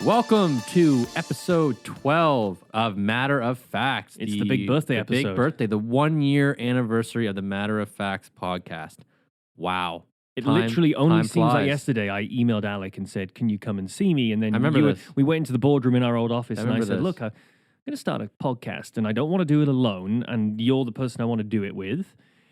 Welcome to episode 12 of Matter of Facts. It's the big birthday episode. Big birthday, the 1 year anniversary of the Matter of Facts podcast. Wow. It literally only seems like flies. yesterday I emailed Alec and said, can you come and see me? And then I remember this. We went into the boardroom in our old office and I remember said, this. look, I'm going to start a podcast and I don't want to do it alone. And you're the person I want to do it with.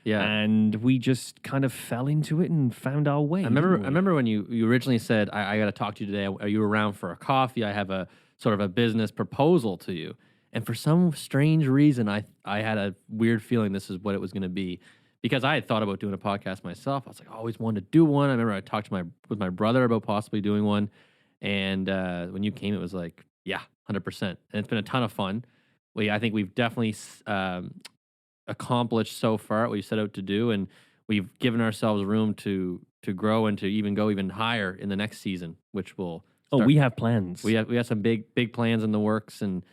Yeah. And we just kind of fell into it and found our way. I remember when you originally said, I got to talk to you today. Are you around for a coffee? I have a sort of a business proposal to you. And for some strange reason, I had a weird feeling this is what it was going to be. Because I had thought about doing a podcast myself. I was like, I always wanted to do one. I remember I talked with my brother about possibly doing one. And when you came, it was like, yeah, 100%. And it's been a ton of fun. I think we've definitely accomplished so far what we set out to do. And we've given ourselves room to grow and to even go even higher in the next season, which will start. we have plans. We have some big plans in the works and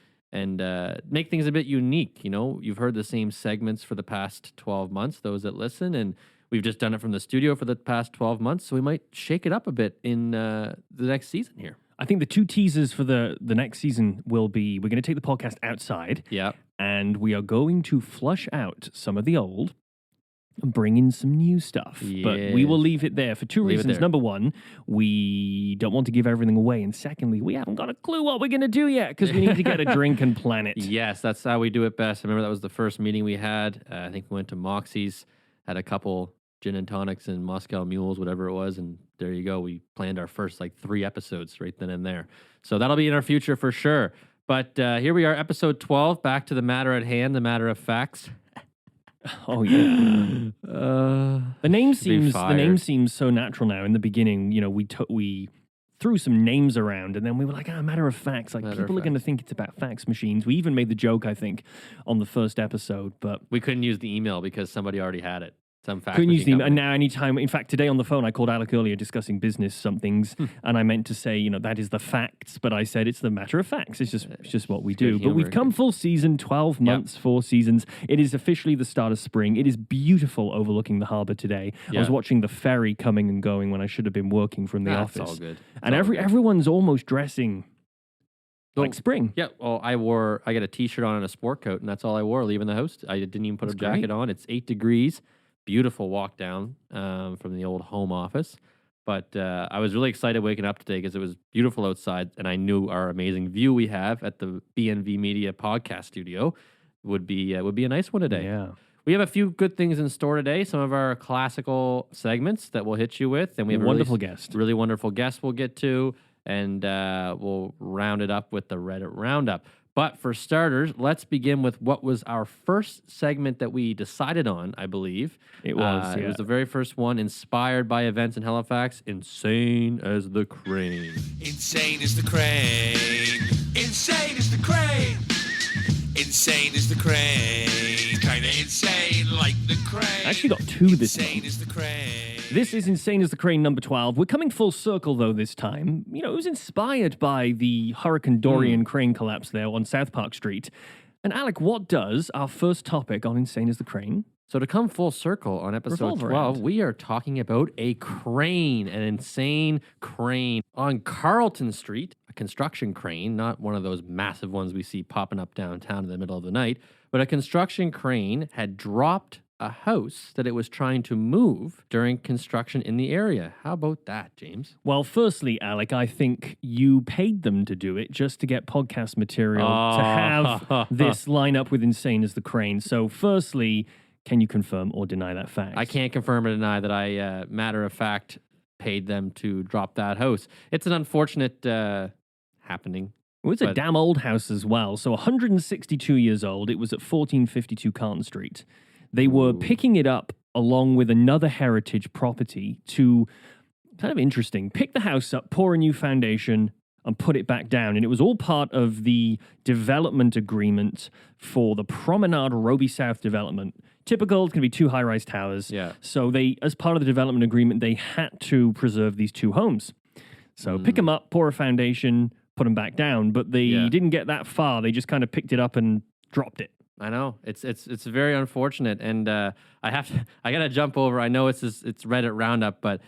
make things a bit unique. You know, you've heard the same segments for the past 12 months, those that listen, and we've just done it from the studio for the past 12 months. So we might shake it up a bit in the next season here. I think the two teasers for the next season will be, we're going to take the podcast outside. Yeah. And we are going to flush out some of the old and bring in some new stuff. But we will leave it there for two reasons. Number one, we don't want to give everything away. And secondly, we haven't got a clue what we're going to do yet because we need to get a drink and plan it. Yes, that's how we do it best. I remember that was the first meeting we had. I think we went to Moxie's, had a couple gin and tonics and Moscow mules, whatever it was. And there you go. We planned our first 3 episodes right then and there. So that'll be in our future for sure. But here we are, episode 12, back to the matter at hand, the matter of facts. Oh yeah. The name seems so natural now. In the beginning, you know, we threw some names around, and then we were like, matter of facts. People are going to think it's about fax machines. We even made the joke, I think, on the first episode, but we couldn't use the email because somebody already had it. Couldn't use the email. And now anytime, in fact, today on the phone, I called Alec earlier discussing business somethings, and I meant to say, you know, that is the facts, but I said it's the matter of facts. It's just what we do. But we've come full season, 12 months, 4 seasons. It is officially the start of spring. It is beautiful overlooking the harbor today. I was watching the ferry coming and going when I should have been working from the office. That's all good. And everyone's almost dressing like spring. Yeah, well, I got a t-shirt on and a sport coat, and that's all I wore leaving the house. I didn't even put a jacket on. It's 8 degrees. Beautiful walk down from the old home office. But I was really excited waking up today because it was beautiful outside, and I knew our amazing view we have at the BNV Media podcast studio would be a nice one today. Yeah. We have a few good things in store today. Some of our classical segments that we'll hit you with, and we have a really wonderful guest we'll get to, and we'll round it up with the Reddit Roundup. But for starters, let's begin with what was our first segment that we decided on, I believe. It was, It was the very first one, inspired by events in Halifax, Insane as the Crane. Insane as the crane. Insane as the crane. Insane as the crane. Kinda insane like the crane. I actually got 2 this Insane month. as the crane. This is Insane as the Crane number 12. We're coming full circle, though, this time. You know, it was inspired by the Hurricane Dorian crane collapse there on South Park Street. And Alec, what does our first topic on Insane as the Crane? So to come full circle on episode revolve 12, around? we are talking about a crane, an insane crane on Carlton Street, a construction crane, not one of those massive ones we see popping up downtown in the middle of the night, but a construction crane had dropped a house that it was trying to move during construction in the area. How about that, James? Well, firstly, Alec, I think you paid them to do it just to get podcast material to have this line up with Insane as the Crane. So firstly, can you confirm or deny that fact? I can't confirm or deny that I, matter of fact, paid them to drop that house. It's an unfortunate happening. Well, it's a damn old house as well. So 162 years old. It was at 1452 Carlton Street. They were picking it up along with another heritage property to, kind of interesting, pick the house up, pour a new foundation, and put it back down. And it was all part of the development agreement for the Promenade Roby South development. Typical, it's going to be 2 high-rise towers. Yeah. So they, as part of the development agreement, they had to preserve these 2 homes. So pick them up, pour a foundation, put them back down. But they didn't get that far. They just kind of picked it up and dropped it. I know it's very unfortunate, and I gotta jump over. I know it's Reddit Roundup, but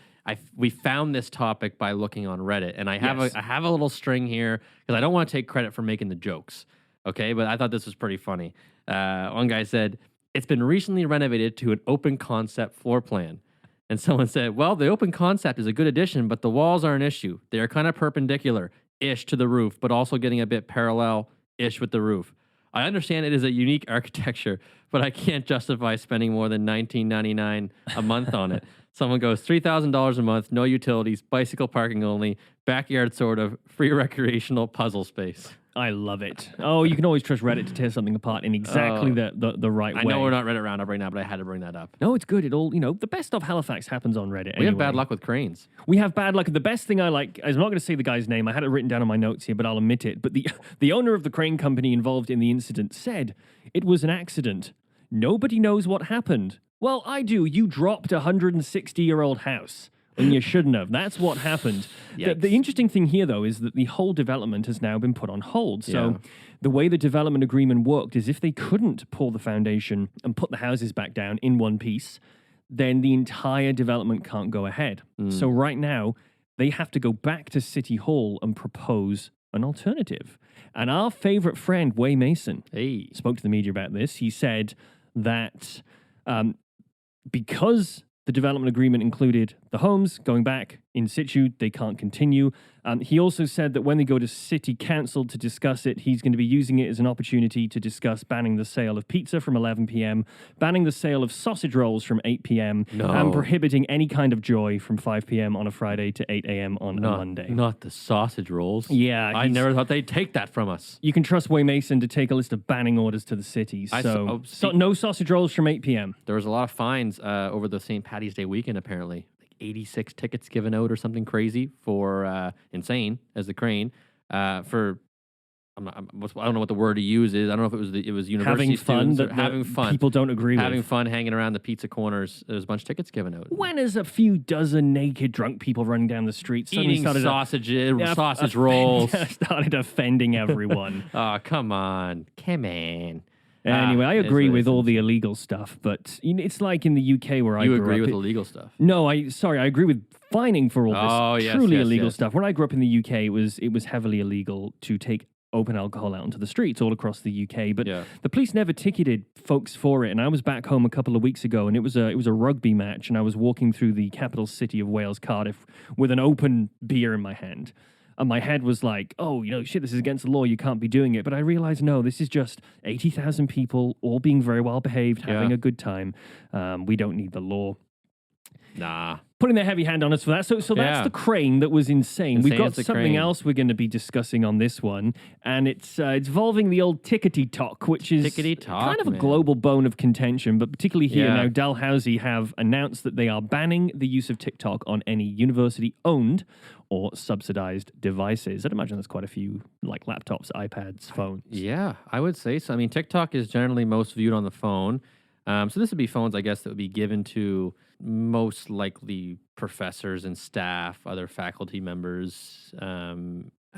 we found this topic by looking on Reddit, and I have Yes. I have a little string here because I don't want to take credit for making the jokes. Okay, but I thought this was pretty funny. One guy said it's been recently renovated to an open concept floor plan. And someone said, well, the open concept is a good addition, but the walls are an issue. They are kind of perpendicular-ish to the roof, but also getting a bit parallel-ish with the roof. I understand it is a unique architecture, but I can't justify spending more than $19.99 a month on it. Someone goes, $3,000 a month, no utilities, bicycle parking only, backyard sort of, free recreational puzzle space. I love it. Oh, you can always trust Reddit to tear something apart in exactly the right way. I know we're not Reddit Roundup right now, but I had to bring that up. No, it's good. It all, the best of Halifax happens on Reddit. We have bad anyway. luck with cranes. We have bad luck. The best thing I like, I'm not going to say the guy's name. I had it written down in my notes here, but I'll omit it. But the owner of the crane company involved in the incident said it was an accident. Nobody knows what happened. Well, I do. You dropped a 160-year-old house. And you shouldn't have. That's what happened. The interesting thing here, though, is that the whole development has now been put on hold. So the way the development agreement worked is if they couldn't pour the foundation and put the houses back down in one piece, then the entire development can't go ahead. So right now, they have to go back to City Hall and propose an alternative. And our favorite friend, Way Mason, spoke to the media about this. He said that because the development agreement included the homes going back in situ, they can't continue. He also said that when they go to City Council to discuss it, he's going to be using it as an opportunity to discuss banning the sale of pizza from 11 p.m., banning the sale of sausage rolls from 8 p.m., and prohibiting any kind of joy from 5 p.m. on a Friday to 8 a.m. on a Monday. Not the sausage rolls. Yeah. I never thought they'd take that from us. You can trust Way Mason to take a list of banning orders to the city. So no sausage rolls from 8 p.m. There was a lot of fines over the St. Patty's Day weekend, apparently. 86 tickets given out or something crazy for insane as the crane for I don't know what the word to use is. I don't know if it was university having fun, students or having fun. People don't agree having with. fun hanging around the pizza corners. There's a bunch of tickets given out. When is a few dozen naked drunk people running down the street Eating sausage rolls. Started offending everyone. Oh, come on. Anyway, I agree with all the illegal stuff, but it's like in the UK where I grew up. You agree with illegal stuff? No, I agree with fining for all this truly illegal stuff. When I grew up in the UK, it was heavily illegal to take open alcohol out onto the streets all across the UK, but the police never ticketed folks for it. And I was back home a couple of weeks ago, and it was a rugby match, and I was walking through the capital city of Wales, Cardiff, with an open beer in my hand. And my head was like, oh, shit, this is against the law. You can't be doing it. But I realized, no, this is just 80,000 people all being very well behaved, having a good time. We don't need the law. Nah. Putting their heavy hand on us for that. So that's the crane that was insane. We've got something else we're going to be discussing on this one. And it's involving the old TikTok, which is kind of a global bone of contention. But particularly here now, Dalhousie have announced that they are banning the use of TikTok on any university-owned or subsidized devices. I'd imagine there's quite a few, like laptops, iPads, phones. Yeah, I would say so. I mean, TikTok is generally most viewed on the phone. So this would be phones, I guess, that would be given to most likely professors and staff, other faculty members,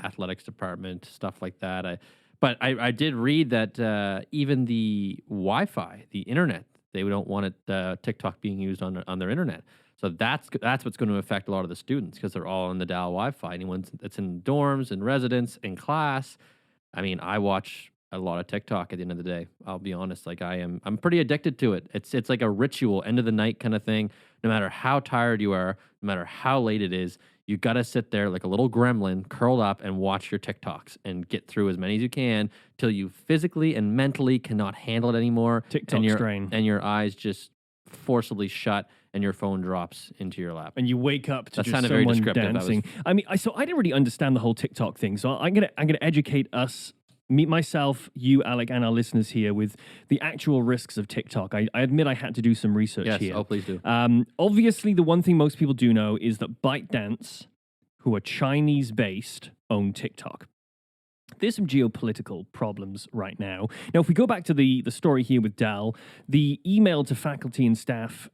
athletics department, stuff like that. But I did read that even the Wi-Fi, the internet, they don't want TikTok being used on their internet. So that's what's going to affect a lot of the students because they're all on the Dal Wi-Fi. Anyone that's in dorms, in residence, in class. I mean, I watch a lot of TikTok at the end of the day. I'll be honest. Like I'm pretty addicted to it. It's like a ritual, end of the night kind of thing. No matter how tired you are, no matter how late it is, you got to sit there like a little gremlin curled up and watch your TikToks and get through as many as you can till you physically and mentally cannot handle it anymore. TikTok strain. And your eyes just forcibly shut and your phone drops into your lap. And you wake up to that just sounded someone very descriptive. dancing. I mean, so I didn't really understand the whole TikTok thing. So I'm gonna educate us, myself, you, Alec, and our listeners here with the actual risks of TikTok. I admit I had to do some research here. Yes, oh, please do. Obviously, the one thing most people do know is that ByteDance, who are Chinese-based, own TikTok. There's some geopolitical problems right now. Now, if we go back to the story here with Dal, the email to faculty and staff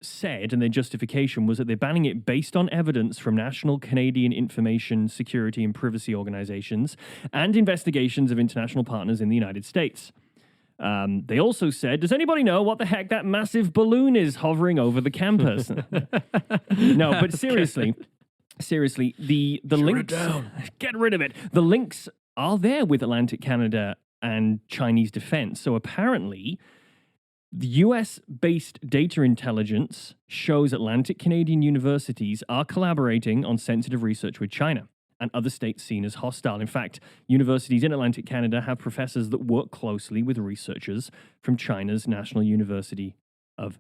said, and their justification was that they're banning it based on evidence from national Canadian information security and privacy organizations and investigations of international partners in the United States. They also said, does anybody know what the heck that massive balloon is hovering over the campus? No, but seriously, the links, get rid of it. The links are there with Atlantic Canada and Chinese defense. So apparently, the US-based data intelligence shows Atlantic Canadian universities are collaborating on sensitive research with China and other states seen as hostile. In fact, universities in Atlantic Canada have professors that work closely with researchers from China's National University of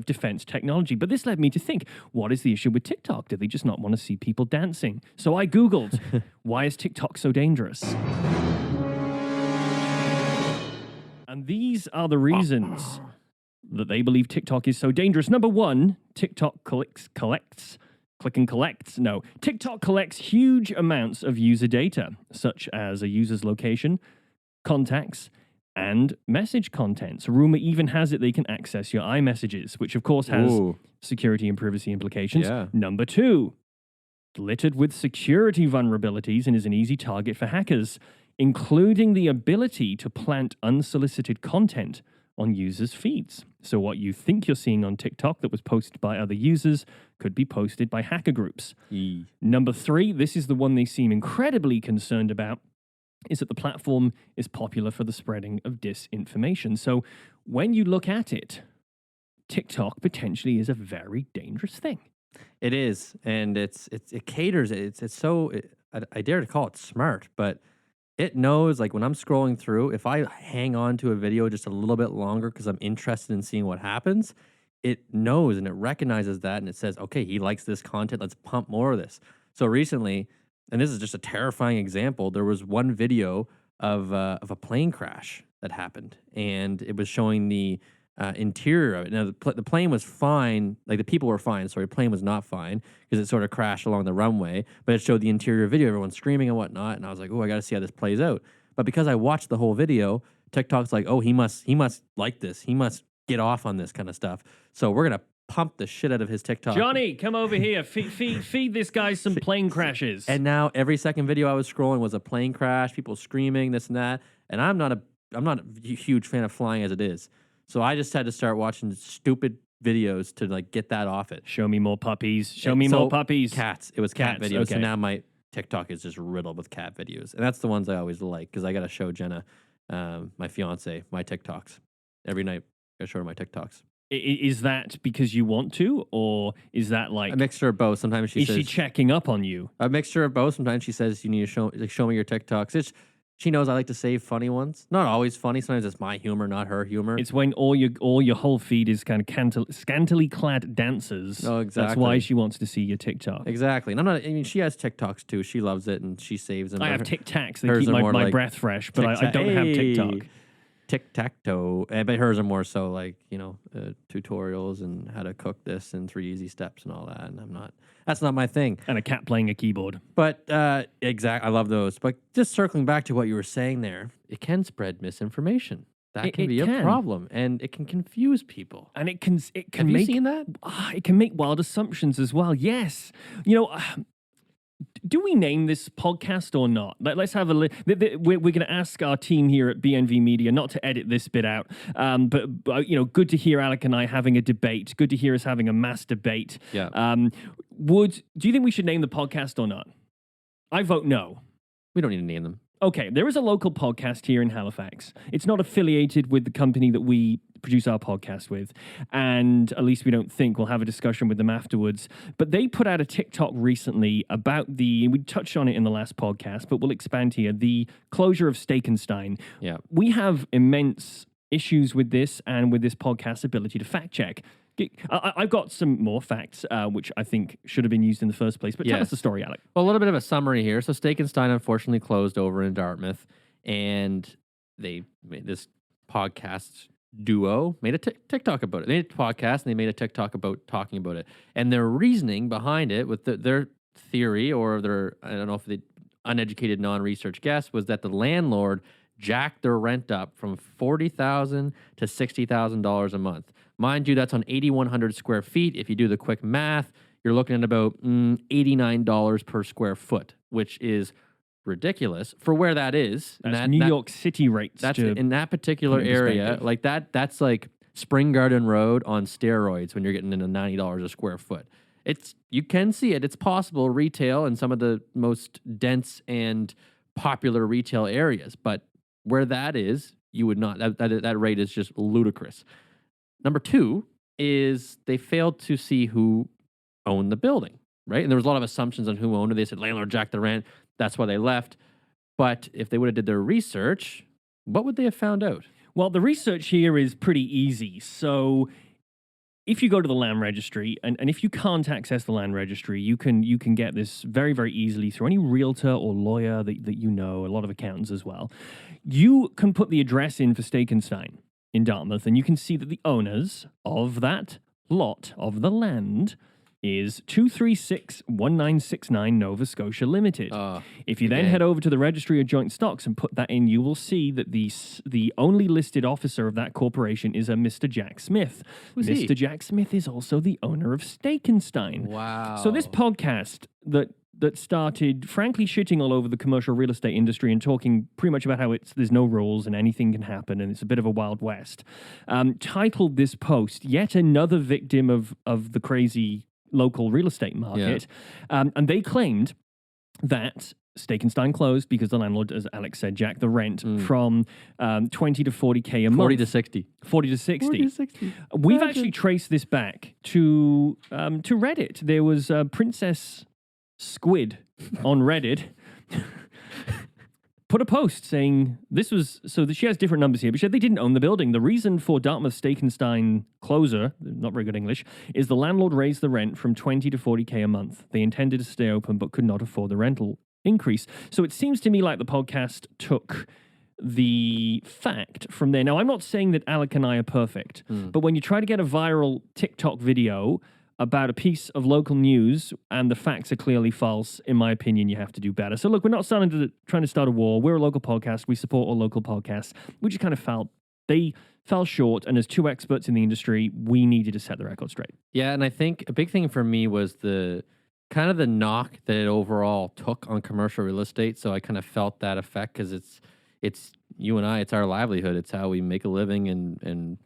Defense Technology. But this led me to think, what is the issue with TikTok? Do they just not want to see people dancing? So I Googled, why is TikTok so dangerous? And these are the reasons that they believe TikTok is so dangerous. Number one, TikTok collects huge amounts of user data, such as a user's location, contacts, and message contents. Rumor even has it they can access your iMessages, which of course has security and privacy implications. Yeah. Number two, littered with security vulnerabilities and is an easy target for hackers, including the ability to plant unsolicited content on users' feeds. So what you think you're seeing on TikTok that was posted by other users could be posted by hacker groups. Number three, this is the one they seem incredibly concerned about, is that the platform is popular for the spreading of disinformation. So when you look at it, TikTok potentially is a very dangerous thing. It is, and it caters. I dare to call it smart, but it knows, like, when I'm scrolling through, if I hang on to a video just a little bit longer because I'm interested in seeing what happens, it knows and it recognizes that, and it says, okay, he likes this content, let's pump more of this. So recently, and this is just a terrifying example, there was one video of a plane crash that happened, and it was showing the interior of it. Now, the plane was fine, like the people were fine, sorry, the plane was not fine because it sort of crashed along the runway, but it showed the interior video, everyone screaming and whatnot, and I was like, oh, I got to see how this plays out. But because I watched the whole video, TikTok's like, oh, he must like this, he must get off on this kind of stuff, so we're going to pump the shit out of his TikTok. Johnny, come over here, feed this guy some plane crashes. And now every second video I was scrolling was a plane crash, people screaming, this and that, and I'm not a huge fan of flying as it is. So I just had to start watching stupid videos to like get that off it. Show me more puppies. Show me more puppies. Cats. It was cat videos. Okay. So now my TikTok is just riddled with cat videos. And that's the ones I always like because I got to show Jenna, my fiance, my TikToks. Every night I got to show her my TikToks. Is that because you want to, or is that like a mixture of both? Sometimes she says... Is she checking up on you? A mixture of both. Sometimes she says you need to show me your TikToks. She knows I like to save funny ones. Not always funny. Sometimes it's my humor, not her humor. It's when all your whole feed is kind of scantily clad dancers. Oh, exactly. That's why she wants to see your TikTok. Exactly. And I mean, she has TikToks too. She loves it and she saves them. I have Tic Tacs. They keep my like breath fresh, but I don't have TikTok. Tic-tac-toe. But hers are more so like, tutorials and how to cook this in 3 easy steps and all that. And that's not my thing. And a cat playing a keyboard. But, exactly, I love those. But just circling back to what you were saying there, it can spread misinformation. That can be a problem, and it can confuse people. And it can Have you seen that? It can make wild assumptions as well. Yes. Do we name this podcast or not? Let's have a we're going to ask our team here at BNV Media not to edit this bit out. But good to hear Alec and I having a debate. Good to hear us having a mass debate. Yeah. Do you think we should name the podcast or not? I vote no. We don't need to name them. Okay, there is a local podcast here in Halifax. It's not affiliated with the company that we produce our podcast with, and at least we don't think. We'll have a discussion with them afterwards. But they put out a TikTok recently about we touched on it in the last podcast, but we'll expand here, the closure of Steak and Stein. Yeah. We have immense issues with this and with this podcast's ability to fact check. I've got some more facts, which I think should have been used in the first place. But tell us the story, Alec. Well, a little bit of a summary here. So Steak and Stein unfortunately closed over in Dartmouth, and they made this podcast duo made a TikTok about it. They made a podcast, and they made a TikTok about talking about it. And their reasoning behind it, with their theory or their, I don't know if the uneducated, non-research guess, was that the landlord jacked their rent up from $40,000 to $60,000 a month. Mind you, that's on 8,100 square feet. If you do the quick math, you're looking at about $89 per square foot, which is ridiculous for where that is. And That's New York City rates. That's to in that particular put in area. perspective. Like that's like Spring Garden Road on steroids when you're getting into $90 a square foot. You can see it. It's possible retail in some of the most dense and popular retail areas, but where that is, you would not. That rate is just ludicrous. Number two is they failed to see who owned the building, right? And there was a lot of assumptions on who owned it. They said landlord jacked the rent. That's why they left. But if they would have did their research, what would they have found out? Well, the research here is pretty easy. So if you go to the land registry, and if you can't access the land registry, you can get this very, very easily through any realtor or lawyer that you know, a lot of accountants as well. You can put the address in for Stekenstein in Dartmouth, and you can see that the owners of that lot of the land is 2361969 Nova Scotia Limited. If you then okay. head over to the Registry of Joint Stocks and put that in, you will see that the only listed officer of that corporation is a Mr. Jack Smith. Who's he? Mr. Jack Smith is also the owner of Stekenstein. Wow. So this podcast that started, frankly, shitting all over the commercial real estate industry and talking pretty much about how there's no rules and anything can happen and it's a bit of a Wild West, titled this post, Yet Another Victim of the Crazy Local Real Estate Market. And they claimed that Stekenstein closed because the landlord, as Alex said, jacked the rent from 20 to 40K a month. 40 to 60. 40 to 60. 40 to 60. We've Imagine. actually traced this back to Reddit. There was Princess Squid on Reddit put a post saying this was, so that she has different numbers here, but she said they didn't own the building. The reason for Dartmouth Stekenstein closure, not very good English, is the landlord raised the rent from 20 to 40K a month. They intended to stay open but could not afford the rental increase. So it seems to me like the podcast took the fact from there. Now, I'm not saying that Alec and I are perfect, but when you try to get a viral TikTok video about a piece of local news and the facts are clearly false, in my opinion, you have to do better. So look, we're not trying to start a war. We're a local podcast. We support all local podcasts. We just kind of felt they fell short, and as two experts in the industry, we needed to set the record straight. Yeah, and I think a big thing for me was the kind of the knock that it overall took on commercial real estate. So I kind of felt that effect because it's you and I, it's our livelihood. It's how we make a living and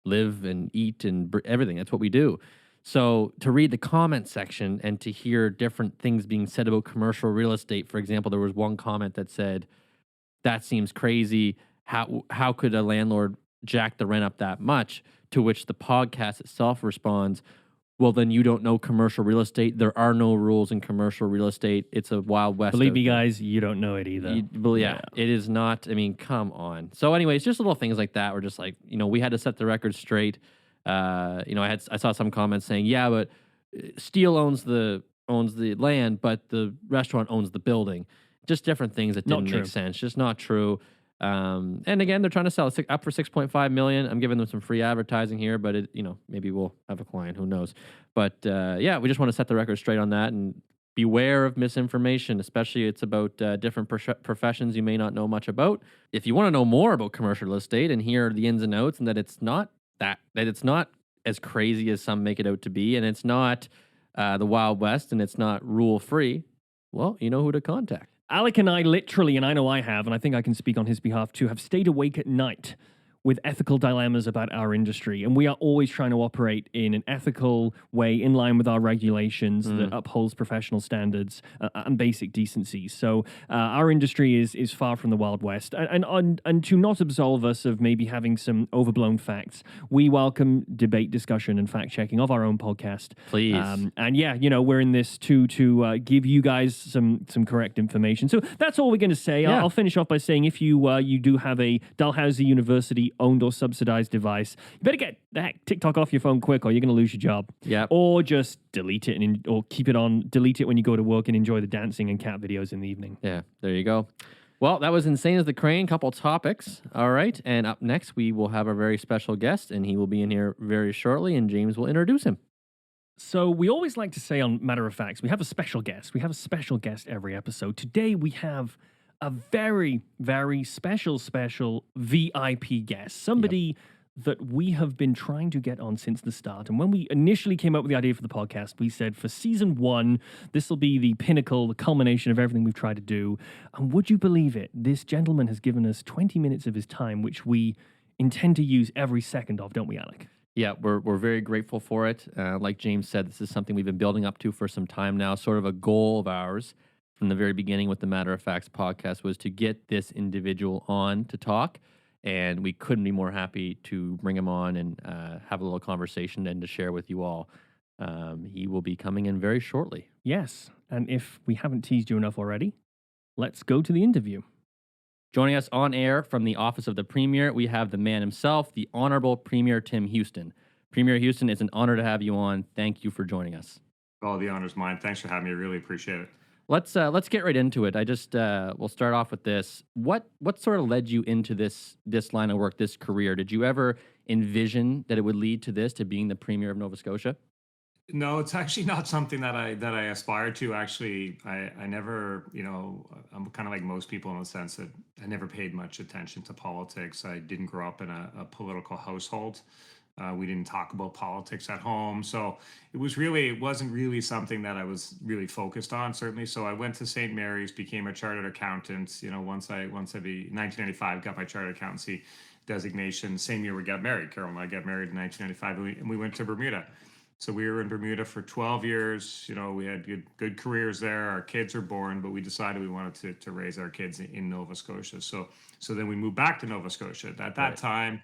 live and eat and everything. That's what we do. So to read the comment section and to hear different things being said about commercial real estate, for example, there was one comment that said, "That seems crazy. How could a landlord jack the rent up that much?" To which the podcast itself responds, "Well, then you don't know commercial real estate. There are no rules in commercial real estate. It's a Wild West." Believe out me, there." guys, you don't know it either. Well, yeah, it is not. I mean, come on. So anyways, just little things like that were just like, we had to set the record straight. I saw some comments saying, "Yeah, but Steele owns the land, but the restaurant owns the building." Just different things that didn't make sense. Just not true. And again, they're trying to sell it up for $6.5 million. I'm giving them some free advertising here, but maybe we'll have a client. Who knows? But yeah, we just want to set the record straight on that and beware of misinformation, especially it's about different professions you may not know much about. If you want to know more about commercial real estate and hear the ins and outs, and that it's not that it's not as crazy as some make it out to be, and it's not the Wild West, and it's not rule free, well, you know who to contact. Alec and I literally, and I know I have, and I think I can speak on his behalf too, have stayed awake at night with ethical dilemmas about our industry. And we are always trying to operate in an ethical way in line with our regulations that upholds professional standards and basic decency. So our industry is far from the Wild West. And to not absolve us of maybe having some overblown facts, we welcome debate, discussion, and fact-checking of our own podcast. Please. And yeah, we're in this to give you guys some correct information. So that's all we're going to say. Yeah. I'll finish off by saying if you do have a Dalhousie University owned or subsidized device, you better get that TikTok off your phone quick or you're going to lose your job. Yeah. Or just delete it or keep it on, delete it when you go to work and enjoy the dancing and cat videos in the evening. Yeah, there you go. Well, that was Insane as the Crane, couple topics. All right. And up next, we will have our very special guest, and he will be in here very shortly, and James will introduce him. So we always like to say on Matter of Facts, we have a special guest. We have a special guest every episode. Today we have a very, very special VIP guest. Somebody that we have been trying to get on since the start. And when we initially came up with the idea for the podcast, we said for season 1, this will be the pinnacle, the culmination of everything we've tried to do. And would you believe it? This gentleman has given us 20 minutes of his time, which we intend to use every second of, don't we, Alec? Yeah, we're very grateful for it. Like James said, this is something we've been building up to for some time now. Sort of a goal of ours from the very beginning with the Matter of Facts podcast was to get this individual on to talk. And we couldn't be more happy to bring him on and have a little conversation and to share with you all. He will be coming in very shortly. Yes. And if we haven't teased you enough already, let's go to the interview. Joining us on air from the office of the Premier, we have the man himself, the Honorable Premier Tim Houston. Premier Houston, it's an honor to have you on. Thank you for joining us. Oh, the honor's mine. Thanks for having me. I really appreciate it. Let's get right into it. I just we'll start off with this. What sort of led you into this line of work, this career? Did you ever envision that it would lead to this, to being the Premier of Nova Scotia? No, it's actually not something that I aspired to. Actually, I never, I'm kind of like most people in the sense that I never paid much attention to politics. I didn't grow up in a political household. We didn't talk about politics at home, so it wasn't really something that I was really focused on. Certainly, so I went to St. Mary's, became a chartered accountant. Once I 1995 got my chartered accountancy designation. Same year we got married. Carol and I got married in 1995, and we went to Bermuda. So we were in Bermuda for 12 years. We had good careers there. Our kids are born, but we decided we wanted to raise our kids in Nova Scotia. So then we moved back to Nova Scotia. At that time,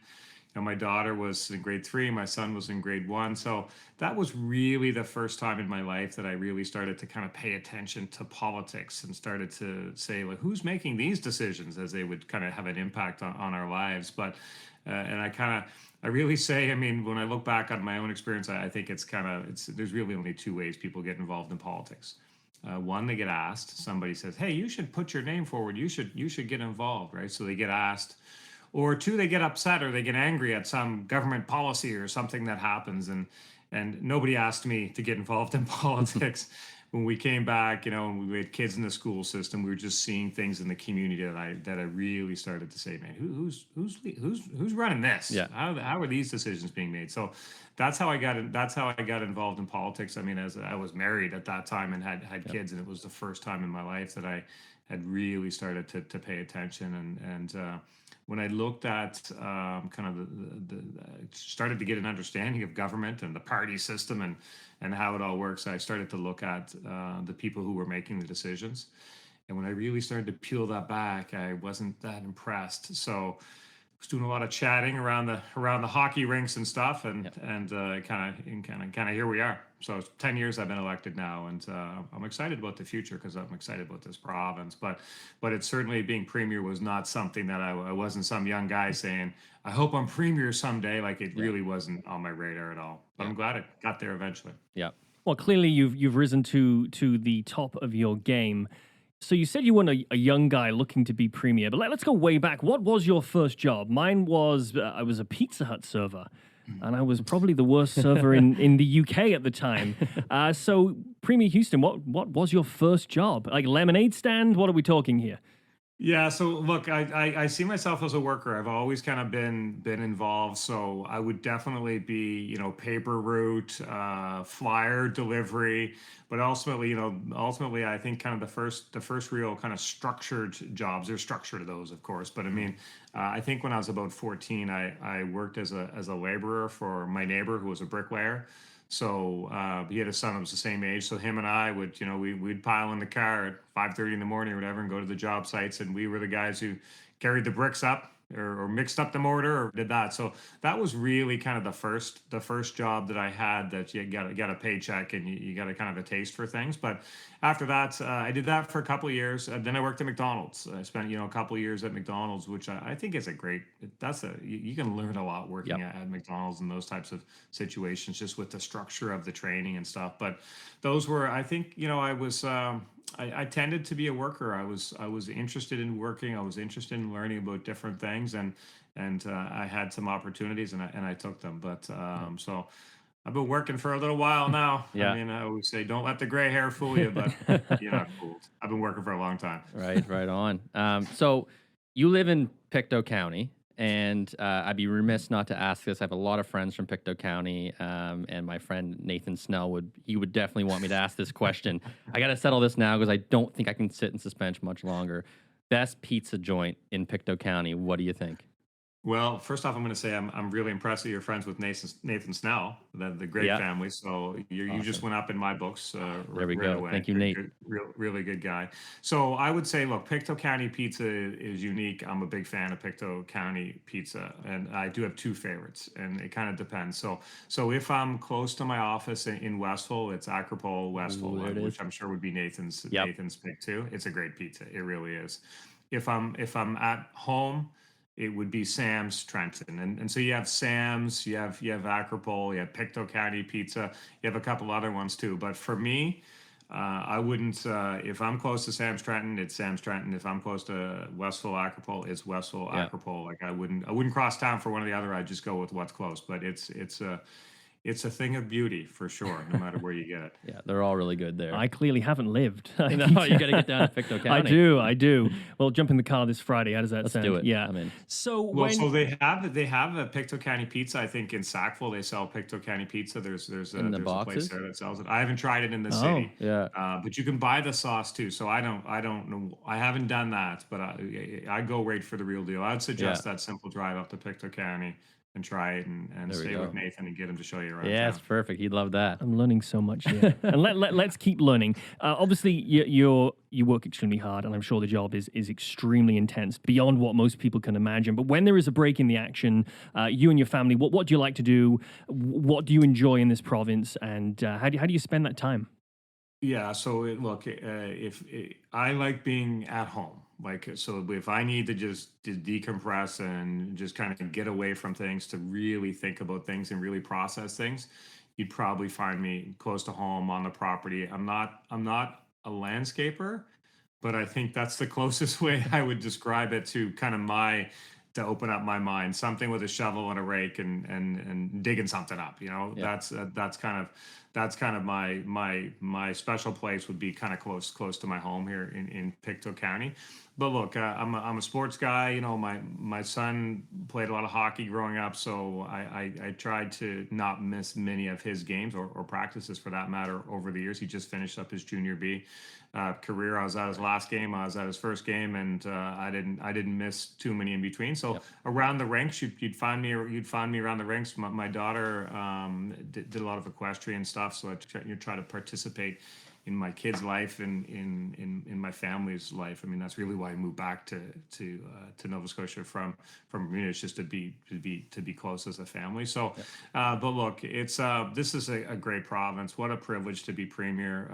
my daughter was in grade 3, my son was in grade 1. So that was really the first time in my life that I really started to kind of pay attention to politics and started to say, like, who's making these decisions, as they would kind of have an impact on our lives. But and I really say, when I look back on my own experience, I think there's really only 2 ways people get involved in politics. One, they get asked. Somebody says, "Hey, you should put your name forward. You should get involved," right? So they get asked. Or 2, they get upset or they get angry at some government policy or something that happens. And nobody asked me to get involved in politics. When we came back, and we had kids in the school system, we were just seeing things in the community that I really started to say, man, who's running this? Yeah. How are these decisions being made? So that's how I got involved in politics. As I was married at that time and had kids, and it was the first time in my life that I had really started to pay attention. And when I looked at started to get an understanding of government and the party system and how it all works, I started to look at the people who were making the decisions. And when I really started to peel that back, I wasn't that impressed. So I was doing a lot of chatting around the hockey rinks and stuff, and kind of here we are. So it's 10 years I've been elected now, and I'm excited about the future because I'm excited about this province. But it's certainly, being premier was not something that I wasn't some young guy saying, I hope I'm premier someday. Like, it really wasn't on my radar at all. But I'm glad it got there eventually. Yeah. Well, clearly you've risen to the top of your game. So you said you weren't a young guy looking to be premier, but let's go way back. What was your first job? Mine was, I was a Pizza Hut server, and I was probably the worst server in the UK at the time. So Premier Houston, what was your first job? Like lemonade stand? What are we talking here? Yeah, so look, I see myself as a worker. I've always kind of been involved. So I would definitely be, paper route, flyer delivery, but ultimately, I think kind of the first real kind of structured jobs. There's structure to those, of course, but I think when I was about 14, I worked as a laborer for my neighbor who was a bricklayer. So he had a son that was the same age. So him and I would, we'd pile in the car at 5:30 in the morning or whatever and go to the job sites. And we were the guys who carried the bricks up or mixed up the mortar or did that. So that was really kind of the first job that I had, that you got a paycheck and you got a kind of a taste for things. But after that, I did that for a couple of years. Then I worked at McDonald's. I spent, a couple of years at McDonald's, which I think is you can learn a lot working at McDonald's in those types of situations, just with the structure of the training and stuff. But those were, I think, I tended to be a worker. I was interested in working. I was interested in learning about different things, and I had some opportunities, and I took them. But so I've been working for a little while now. Yeah. I always say, don't let the gray hair fool you, but you're not fooled. I've been working for a long time. Right on. So you live in Pictou County, And I'd be remiss not to ask this. I have a lot of friends from Pictou County, and my friend Nathan Snell would definitely want me to ask this question. I got to settle this now because I don't think I can sit in suspense much longer. Best pizza joint in Pictou County. What do you think? Well, first off, I'm going to say I'm really impressed that you're friends with Nathan Snell, the great Yeah. family. So you just Awesome. went up in my books There we right go. away. Thank you, Good, Nate. good, really good guy. So I would say, look, Pictou County pizza is unique. I'm a big fan of Pictou County pizza, and I do have two favorites, and it kind of depends. So if I'm close to my office in Westville, it's Acropole Westville, Ooh, there it which is. I'm sure would be Nathan's Yep. pick too. It's a great pizza. It really is. If I'm at home, it would be Sam's Trenton. And so you have Sam's, you have Acropole, you have Pictou County Pizza, you have a couple other ones too. But for me, I wouldn't. If I'm close to Sam's Trenton, it's Sam's Trenton. If I'm close to Westville Acropole, it's Westville Yeah. Acropole. Like I wouldn't cross town for one or the other. I'd just go with what's close. But it's a thing of beauty for sure, no matter where you get it. Yeah, they're all really good there. I clearly haven't lived. No, you got to get down to Pictou County. I do. Well, jump in the car this Friday. How does that Let's sound? do it. Yeah. I'm in. So Well, when so they have a Pictou County pizza. I think in Sackville they sell Pictou County pizza. There's a In the there's a boxes? place there that sells it. I haven't tried it in the Oh. city, Yeah. but you can buy the sauce too. So I don't know. I haven't done that, but I go right for the real deal. I'd suggest that simple drive up to Pictou County and try it and There we stay with go. Nathan and get him to show you around Yeah, it's town. perfect. He'd love that. I'm learning so much here, and let's keep learning. Obviously, you work extremely hard, and I'm sure the job is extremely intense beyond what most people can imagine. But when there is a break in the action, you and your family, what do you like to do? What do you enjoy in this province, and how do you spend that time? Yeah, so look, I like being at home, like so if I need to just to decompress and just kind of get away from things to really think about things and really process things, you'd probably find me close to home on the property. I'm not a landscaper, but I think that's the closest way I would describe it to kind of my to open up my mind, something with a shovel and a rake and digging something up. Yeah. That's kind of my special place would be kind of close to my home here in Pictou County. But look, I'm a sports guy. My son played a lot of hockey growing up, so I tried to not miss many of his games or practices for that matter over the years. He just finished up his junior B career. I was at his last game. I was at his first game, and I didn't miss too many in between. So Yep. around the rinks, you'd find me around the rinks. My daughter did a lot of equestrian stuff, so you try to participate in my kids' life and in my family's life. I mean, that's really why I moved back to Nova Scotia from Bermuda. It's just to be close as a family. So, but look, it's this is a great province. What a privilege to be premier.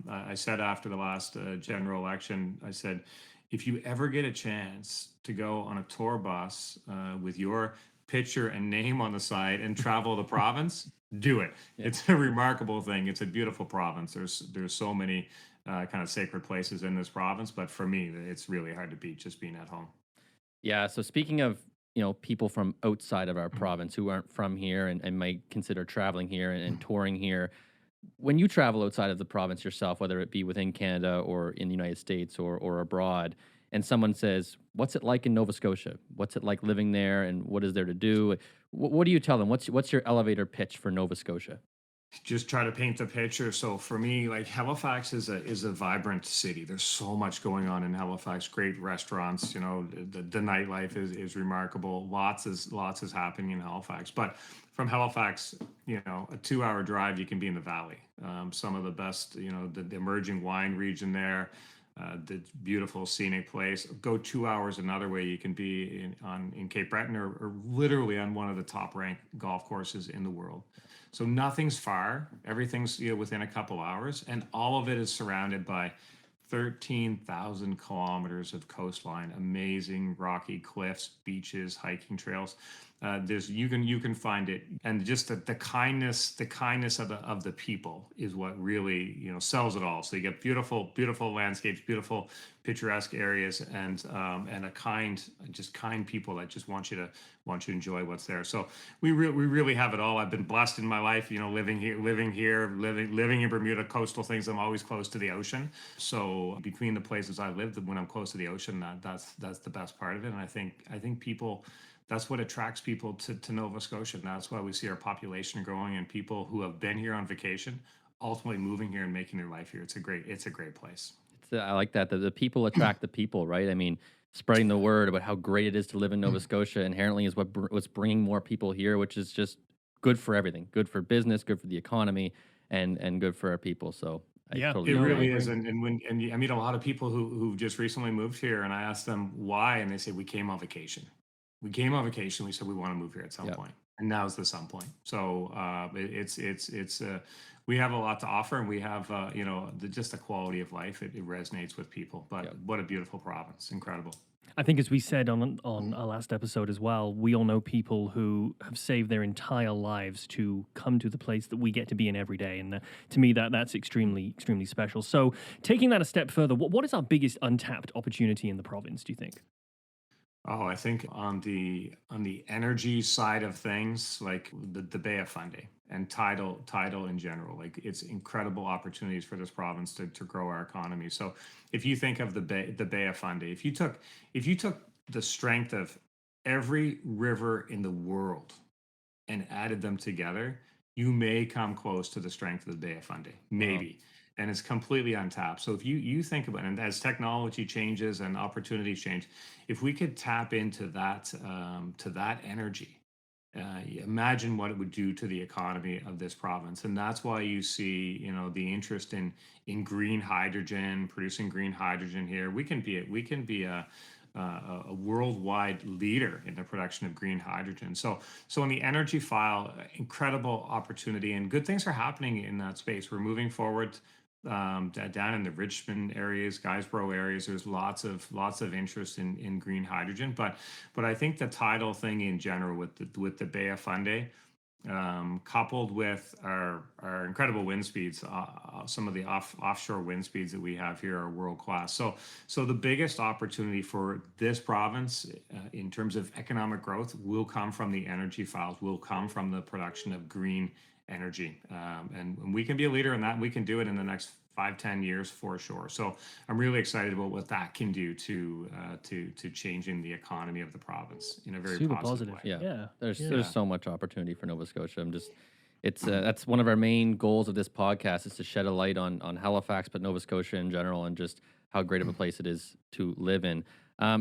I said after the last general election, I said, if you ever get a chance to go on a tour bus with your picture and name on the side and travel the province, do it. Yeah. It's a remarkable thing. It's a beautiful province. There's so many kind of sacred places in this province, but for me, it's really hard to beat just being at home. Yeah. So speaking of, people from outside of our province who aren't from here and might consider traveling here and touring here, when you travel outside of the province yourself, whether it be within Canada or in the United States or abroad, and someone says, "What's it like in Nova Scotia? What's it like living there, and what is there to do?" What do you tell them? What's your elevator pitch for Nova Scotia? Just try to paint the picture. So for me, like Halifax is a vibrant city. There's so much going on in Halifax. Great restaurants. The nightlife is remarkable. Lots is happening in Halifax. But from Halifax, a 2-hour drive, you can be in the valley. Some of the best, the emerging wine region there. The beautiful scenic place. Go 2 hours another way, you can be in Cape Breton or literally on one of the top ranked golf courses in the world. So nothing's far. Everything's within a couple hours, and all of it is surrounded by 13,000 kilometers of coastline, amazing rocky cliffs, beaches, hiking trails. There's you can find it, and just the kindness of the people is what really sells it all. So you get beautiful landscapes, beautiful picturesque areas, and a kind people that just want you to enjoy what's there. So we really have it all. I've been blessed in my life, living in Bermuda, coastal things. I'm always close to the ocean. So between the places I lived, when I'm close to the ocean, that's the best part of it. And I think people, that's what attracts people to Nova Scotia. And that's why we see our population growing and people who have been here on vacation ultimately moving here and making their life here. It's a great place. I like that. The people attract the people, right? I mean, spreading the word about how great it is to live in Nova Scotia inherently is what's bringing more people here, which is just good for everything, good for business, good for the economy, and good for our people. So I Yeah. totally It No, I really agree. is, agree. and I meet a lot of people who just recently moved here, and I asked them why, and they say we came on vacation. We came on vacation. We said we want to move here at some Yeah. point, and now's the some point. So we have a lot to offer, and we have just the quality of life. It resonates with people. But Yep. what a beautiful province, incredible. I think, as we said on our last episode as well, we all know people who have saved their entire lives to come to the place that we get to be in every day, and to me, that's extremely special. So, taking that a step further, what is our biggest untapped opportunity in the province? Do you think? Oh, I think on the energy side of things, like the Bay of Fundy and tidal in general, like it's incredible opportunities for this province to grow our economy. So if you think of the Bay of Fundy, if you took the strength of every river in the world and added them together, you may come close to the strength of the Bay of Fundy, Wow. maybe. And it's completely untapped. So if you think about it, and as technology changes and opportunities change, if we could tap into that energy, imagine what it would do to the economy of this province. And that's why you see, the interest in green hydrogen, producing green hydrogen here. We can be a worldwide leader in the production of green hydrogen. So in the energy file, incredible opportunity and good things are happening in that space. We're moving forward down in the Richmond areas, Guysborough areas. There's lots of interest in green hydrogen, but I think the tidal thing in general with the Bay of Fundy, coupled with our incredible wind speeds, some of the offshore wind speeds that we have here are world class. So the biggest opportunity for this province in terms of economic growth will come from the energy files, will come from the production of green energy, and we can be a leader in that. And we can do it in the next 5-10 years for sure. So I'm really excited about what that can do to changing the economy of the province in a very Super positive positive. way. Yeah. Yeah. There's Yeah. there's so much opportunity for Nova Scotia. It's that's one of our main goals of this podcast is to shed a light on Halifax, but Nova Scotia in general, and just how great of a place it is to live in.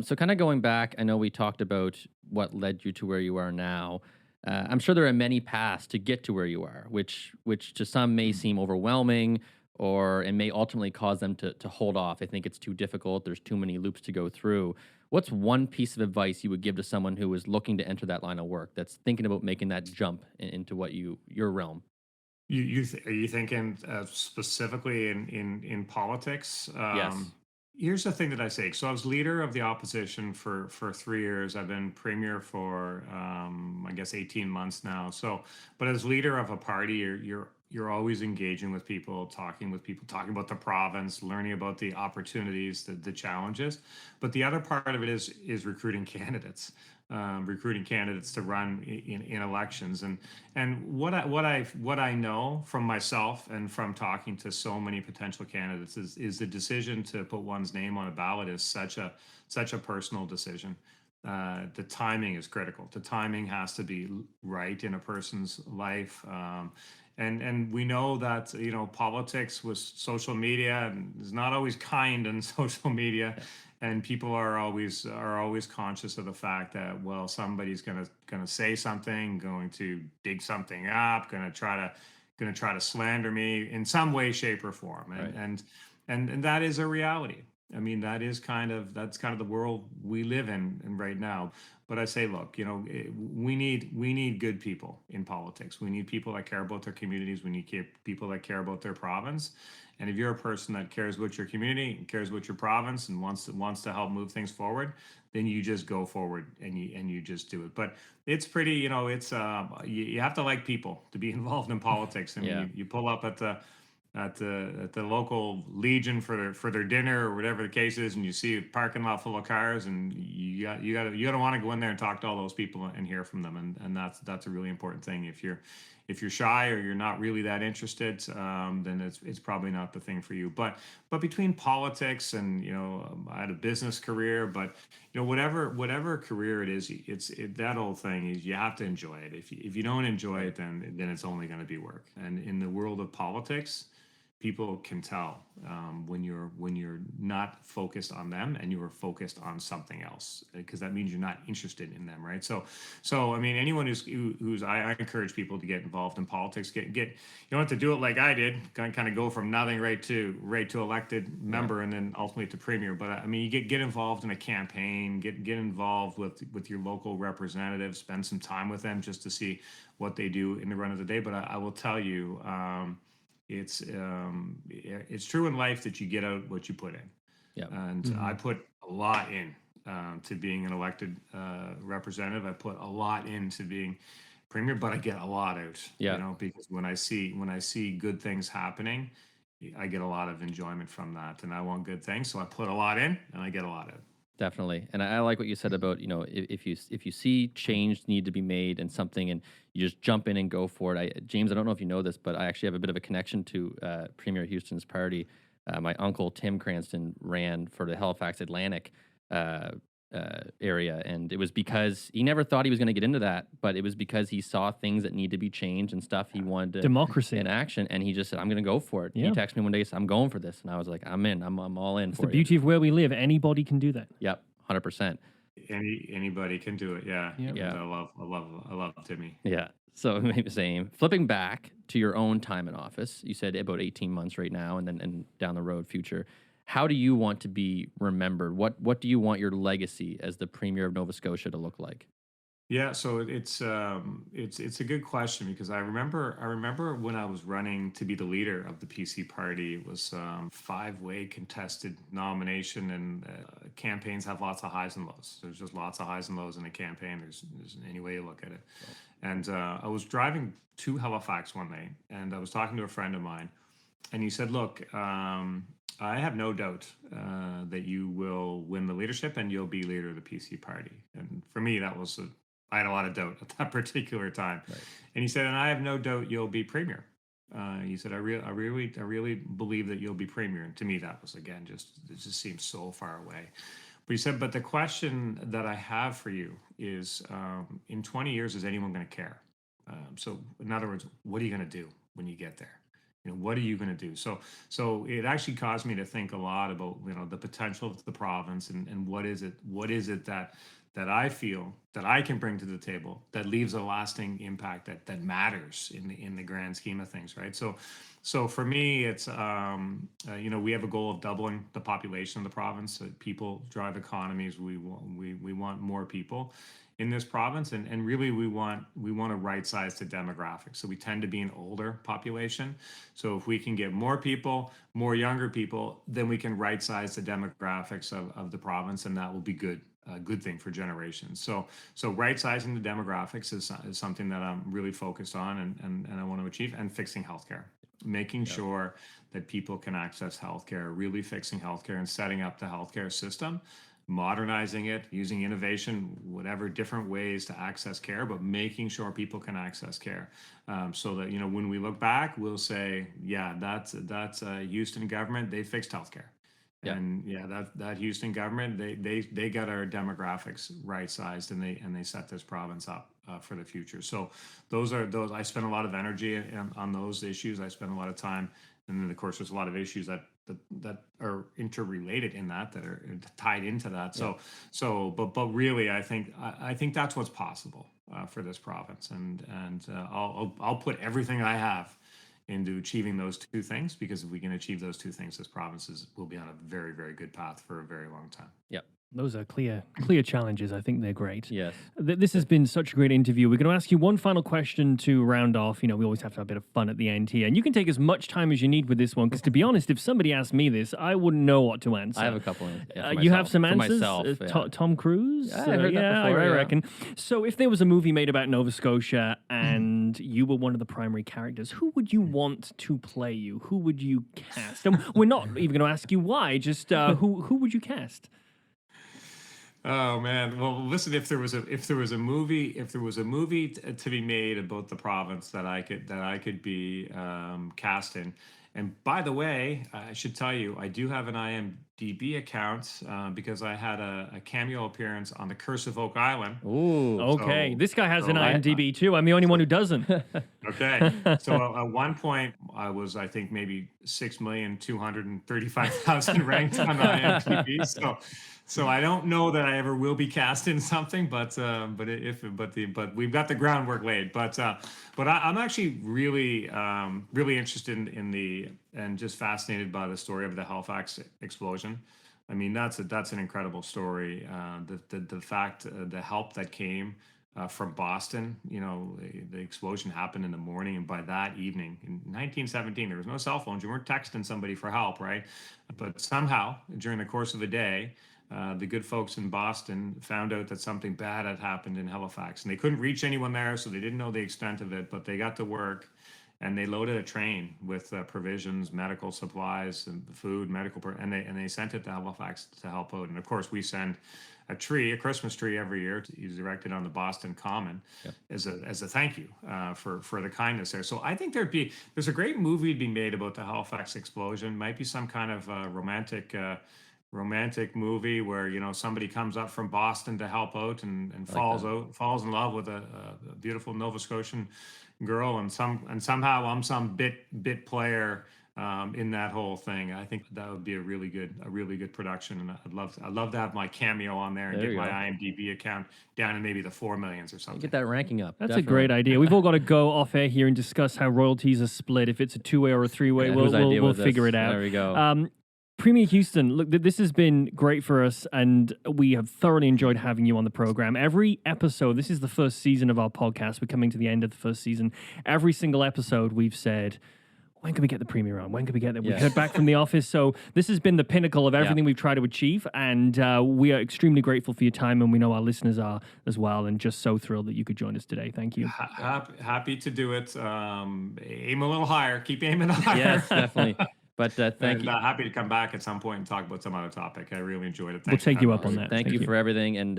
So kind of going back, I know we talked about what led you to where you are now. I'm sure there are many paths to get to where you are, which to some may seem overwhelming, or it may ultimately cause them to hold off. I think it's too difficult. There's too many loops to go through. What's one piece of advice you would give to someone who is looking to enter that line of work, that's thinking about making that jump into what your realm? Are you thinking specifically in politics? Yes. Here's the thing that I say. So I was leader of the opposition for 3 years. I've been premier for I guess 18 months now. So, but as leader of a party, you're always engaging with people, talking about the province, learning about the opportunities, the challenges. But the other part of it is recruiting candidates to run in elections. And what I know from myself and from talking to so many potential candidates is the decision to put one's name on a ballot is such a personal decision. The timing is critical. The timing has to be right in a person's life. And we know that politics with social media is not always kind on social media, and people are always conscious of the fact that, well, somebody's gonna say something, going to dig something up, gonna try to slander me in some way, shape, or form, Right. and that is a reality. I mean, that's kind of the world we live in right now. But I say, look, we need good people in politics. We need people that care about their communities. We need people that care about their province. And if you're a person that cares about your community, and cares about your province, and wants to help move things forward, then you just go forward and you just do it. But it's pretty, it's you have to like people to be involved in politics. I mean, Yeah. you pull up at the local Legion for their dinner or whatever the case is, and you see a parking lot full of cars, and you gotta want to go in there and talk to all those people and hear from them, and that's a really important thing. If you're shy or you're not really that interested, then it's probably not the thing for you. But between politics and I had a business career, but whatever career it is, that old thing is you have to enjoy it. If you don't enjoy it, then it's only going to be work. And in the world of politics, people can tell when you're not focused on them and you are focused on something else, because that means you're not interested in them, right? So I mean, anyone who's I encourage people to get involved in politics. Get you don't have to do it like I did, kind of go from nothing right to elected member and then ultimately to premier. But I mean, you get involved in a campaign, get involved with your local representatives, spend some time with them just to see what they do in the run of the day. But I will tell you. It's true in life that you get out what you put in. Yeah. And I put a lot in to being an elected representative. I put a lot into being premier, but I get a lot out. Yeah. Because when I see good things happening, I get a lot of enjoyment from that, and I want good things, so I put a lot in, and I get a lot out. Definitely, and I like what you said about if you see change need to be made and something, and you just jump in and go for it. James, I don't know if you know this, but I actually have a bit of a connection to Premier Houston's party. My uncle Tim Cranston ran for the Halifax Atlantic area, and it was because he never thought he was going to get into that, but it was because he saw things that need to be changed and stuff he wanted to Democracy in action, and he just said, "I'm going to go for it." Yeah. He texted me one day, said, "I'm going for this," and I was like, "I'm in. I'm all in." It's for the you. beauty of where we live. Anybody can do that. Yep, 100%. Anybody can do it. Yeah. Yep. Yeah. And I love Timmy. Yeah. So same. Flipping back to your own time in office, you said about 18 months right now, and then down the road, future. How do you want to be remembered? What do you want your legacy as the Premier of Nova Scotia to look like? Yeah, so it's a good question, because I remember when I was running to be the leader of the PC party. It was 5-way contested nomination, and campaigns have lots of highs and lows. There's just lots of highs and lows in a campaign. There's any way you look at it. And I was driving to Halifax one day, and I was talking to a friend of mine, and he said, "Look, I have no doubt that you will win the leadership and you'll be leader of the PC party." And for me, I had a lot of doubt at that particular time. Right. And he said, "And I have no doubt you'll be premier." He said, I really believe that you'll be premier." And to me, that was, again, it just seems so far away. But he said, "But the question that I have for you is, in 20 years, is anyone going to care? So in other words, what are you going to do when you get there? What are you going to do?" So it actually caused me to think a lot about the potential of the province, and what is it that I feel that I can bring to the table that leaves a lasting impact that matters in the grand scheme of things, right? So for me, it's we have a goal of doubling the population of the province. So people drive economies. We want more people in this province, and really we want to right size the demographics. So we tend to be an older population. So if we can get more people, more younger people, then we can right size the demographics of the province, and that will be good. A good thing for generations. So right sizing the demographics is something that I'm really focused on, and I want to achieve, and fixing healthcare, making sure that people can access healthcare, really fixing healthcare and setting up the healthcare system, modernizing it, using innovation, whatever different ways to access care, but making sure people can access care, so that when we look back, we'll say, yeah, that's Houston government, they fixed healthcare. Yeah. And that Houston government, they got our demographics right sized, and they set this province up for the future. So those I spend a lot of energy on those issues. I spend a lot of time, and then of course there's a lot of issues that are interrelated in that are tied into that. But really, I think that's what's possible for this province, and I'll put everything I have into achieving those two things, because if we can achieve those two things as provinces, we'll be on a very, very good path for a very long time. Yep. Those are clear challenges. I think they're great. Yes. This has been such a great interview. We're going to ask you one final question to round off. You know, we always have to have a bit of fun at the end here. And you can take as much time as you need with this one, because to be honest, if somebody asked me this, I wouldn't know what to answer. I have a couple. You have some for answers? myself, yeah. Tom Cruise? Yeah, I heard that before, I yeah. reckon. So if there was a movie made about Nova Scotia and you were one of the primary characters, who would you want to play you? Who would you cast? And we're not even going to ask you why, just who would you cast? Oh man! Well, listen. If there was a movie to be made about the province that I could be cast in, and by the way, I should tell you, I do have an IMDb account because I had a cameo appearance on The Curse of Oak Island. Ooh. Okay, So- this guy has so an I- IMDb too. I'm the only one who doesn't. Okay. So at one point, I was, I think, maybe 6,235,000 ranked on IMDb. So I don't know that I ever will be cast in something, but we've got the groundwork laid. But I'm actually really interested and just fascinated by the story of the Halifax explosion. I mean, that's an incredible story. The fact, the help that came from Boston. You know, the explosion happened in the morning, and by that evening in 1917, there was no cell phones. You weren't texting somebody for help, right? But somehow, during the course of a day, the good folks in Boston found out that something bad had happened in Halifax, and they couldn't reach anyone there, so they didn't know the extent of it. But they got to work, and they loaded a train with provisions, medical supplies, and food, and they sent it to Halifax to help out. And of course, we send a Christmas tree every year. He's erected on the Boston Common as a thank you for the kindness there. So I think there's a great movie to be made about the Halifax explosion. Might be some kind of romantic movie where, you know, somebody comes up from Boston to help out and falls in love with a beautiful Nova Scotian girl, and somehow I'm some bit player in that whole thing. I think that would be a really good production, and I'd love to have my cameo on there and There get you my go. IMDb account down in maybe the 4 millions or something. Get that ranking up. That's definitely. a great idea. We've all got to go off air here and discuss how royalties are split. If it's a two-way or a three-way, Yeah, we'll whose idea we'll was this? figure it out. There we go. Premier Houston, look, this has been great for us, and we have thoroughly enjoyed having you on the program. Every episode, this is the first season of our podcast. We're coming to the end of the first season. Every single episode, we've said, when can we get the Premier on? When can we get that? We Yeah. heard back from the office. So this has been the pinnacle of everything we've tried to achieve, and we are extremely grateful for your time, and we know our listeners are as well, and just so thrilled that you could join us today. Thank you. Happy to do it. Aim a little higher. Keep aiming higher. Yes, definitely. But thank And you. happy to come back at some point and talk about some other topic. I really enjoyed it. We'll Thanks for take you having up me. on that. Thank you for everything, and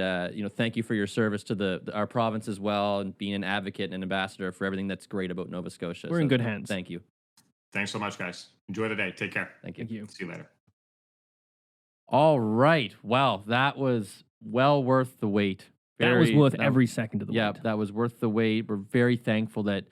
thank you for your service to our province as well, and being an advocate and an ambassador for everything that's great about Nova Scotia. We're in good hands. Thank you. Thanks so much, guys. Enjoy the day. Take care. Thank you. Thank you. See you later. All right. Well, that was well worth the wait. That was worth every second of the Yeah, wait. that was worth the wait. We're very thankful that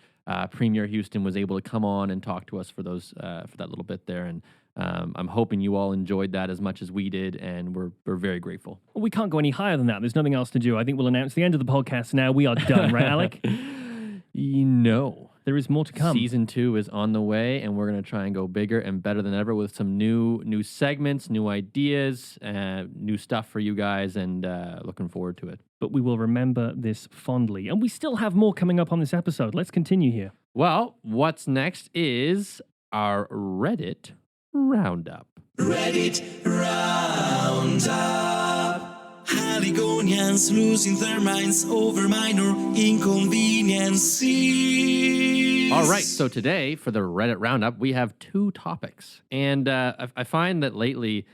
Premier Houston was able to come on and talk to us for that little bit there, and I'm hoping you all enjoyed that as much as we did, and we're very grateful. Well, we can't go any higher than that. There's nothing else to do. I think we'll announce the end of the podcast now. We are done, right, Alec? There is more to come. Season 2 is on the way, and we're going to try and go bigger and better than ever with some new segments, new ideas, new stuff for you guys, and looking forward to it. But we will remember this fondly. And we still have more coming up on this episode. Let's continue here. Well, what's next is our Reddit Roundup. Reddit Roundup. Haligonians losing their minds over minor inconveniences. All right, so today for the Reddit Roundup, we have 2 topics. And I find that lately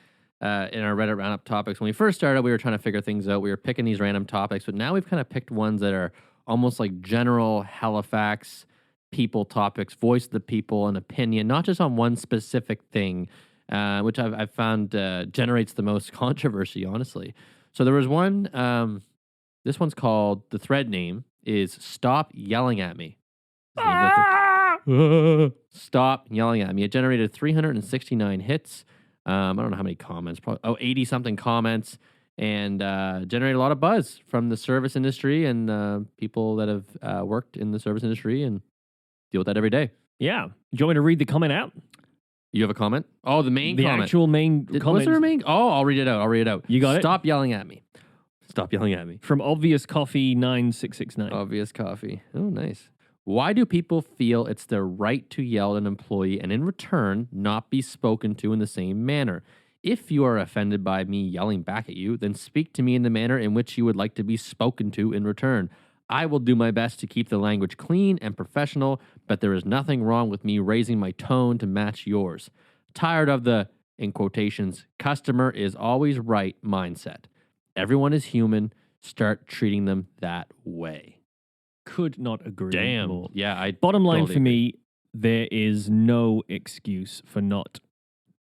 in our Reddit Roundup topics, when we first started, we were trying to figure things out. We were picking these random topics, but now we've kind of picked ones that are almost like general Halifax people topics, voice of the people, and opinion, not just on one specific thing, which I've found generates the most controversy, honestly. So there was one, this one's called, the thread name is Stop Yelling at Me. Stop yelling at me. It generated 369 hits. I don't know how many comments, probably 80 something comments, and generated a lot of buzz from the service industry and people that have worked in the service industry and deal with that every day. Yeah. Do you want me to read the comment out? You have a comment? Oh, the main The comment. actual main Was comment there a main? Oh, I'll read it out. You got it? Stop yelling at me. Stop yelling at me. from Obvious Coffee 9669. Obvious coffee. Oh, nice. Why do people feel it's their right to yell at an employee and in return not be spoken to in the same manner? If you are offended by me yelling back at you, then speak to me in the manner in which you would like to be spoken to in return. I will do my best to keep the language clean and professional, but there is nothing wrong with me raising my tone to match yours. Tired of the, in quotations, customer is always right mindset. Everyone is human. Start treating them that way. Could not agree more. Yeah, I Bottom line totally for me, there is no excuse for not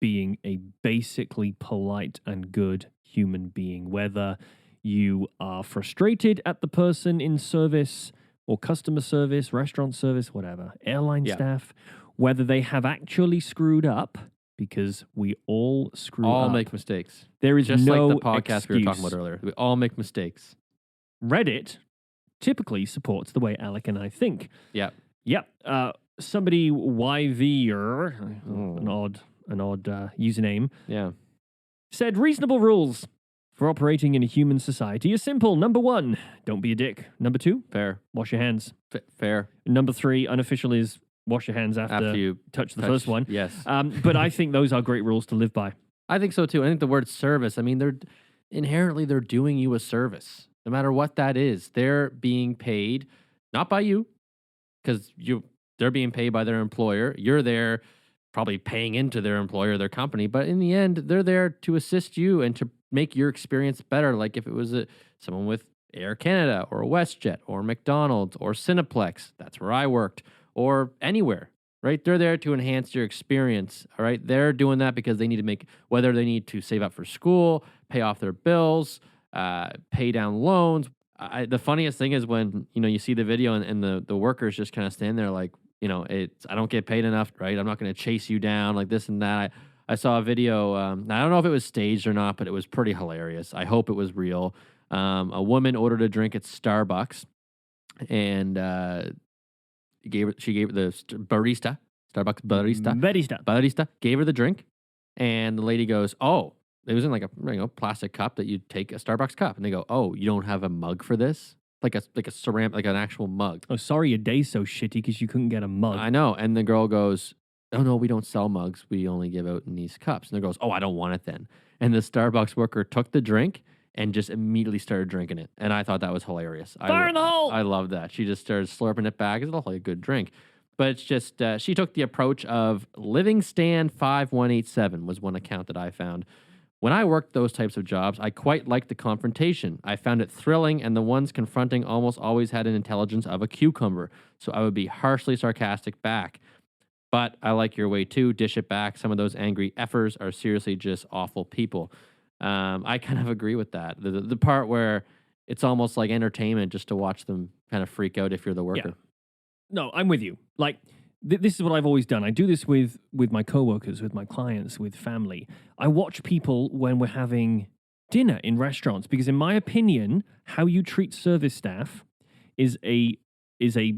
being a basically polite and good human being, whether you are frustrated at the person in service or customer service, restaurant service, whatever, airline Yeah. staff, whether they have actually screwed up, because we all screw all up. make mistakes. There is Just no like the podcast excuse. we were talking about earlier. We all make mistakes. Reddit typically supports the way Alec and I think. Yeah. Yep. Somebody YV Oh. an odd username Yeah. said reasonable rules for operating in a human society are simple. Number 1, don't be a dick. Number 2, Fair. wash your hands. Fair. Number 3, unofficial is wash your hands after After you touch the touch- first one. Yes. But I think those are great rules to live by. I think so too. I think the word service, I mean, they're doing you a service. No matter what that is. They're being paid not by you, because they're being paid by their employer. You're there probably paying into their employer, their company, but in the end, they're there to assist you and to make your experience better. Like if it was someone with Air Canada or WestJet or McDonald's or Cineplex, that's where I worked, or anywhere, right? They're there to enhance your experience, all right? They're doing that because they need to whether they need to save up for school, pay off their bills, pay down loans. The funniest thing is when, you see the video and the workers just kind of stand there like, I don't get paid enough, right? I'm not going to chase you down like this and that. I saw a video. I don't know if it was staged or not, but it was pretty hilarious. I hope it was real. A woman ordered a drink at Starbucks, and she gave the barista, Starbucks barista gave her the drink, and the lady goes, "Oh, it was in like a plastic cup that you'd take a Starbucks cup," and they go, "Oh, you don't have a mug for this?" Like a ceramic, like an actual mug. Oh, sorry, your day's so shitty because you couldn't get a mug. I know. And the girl goes, "Oh no, we don't sell mugs. We only give out in these cups." And the girl goes, "Oh, I don't want it then." And the Starbucks worker took the drink and just immediately started drinking it. And I thought that was hilarious. Fire in the hole! I love that. She just started slurping it back. It's a good drink. But it's just, she took the approach of Living Stand 5187 was one account that I found. When I worked those types of jobs, I quite liked the confrontation. I found it thrilling, and the ones confronting almost always had an intelligence of a cucumber, so I would be harshly sarcastic back. But I like your way too. Dish it back. Some of those angry effers are seriously just awful people. I kind of agree with that. The part where it's almost like entertainment just to watch them kind of freak out if you're the worker. Yeah. No, I'm with you. Like, this is what I've always done. I do this with my coworkers, with my clients, with family. I watch people when we're having dinner in restaurants because, in my opinion, how you treat service staff is a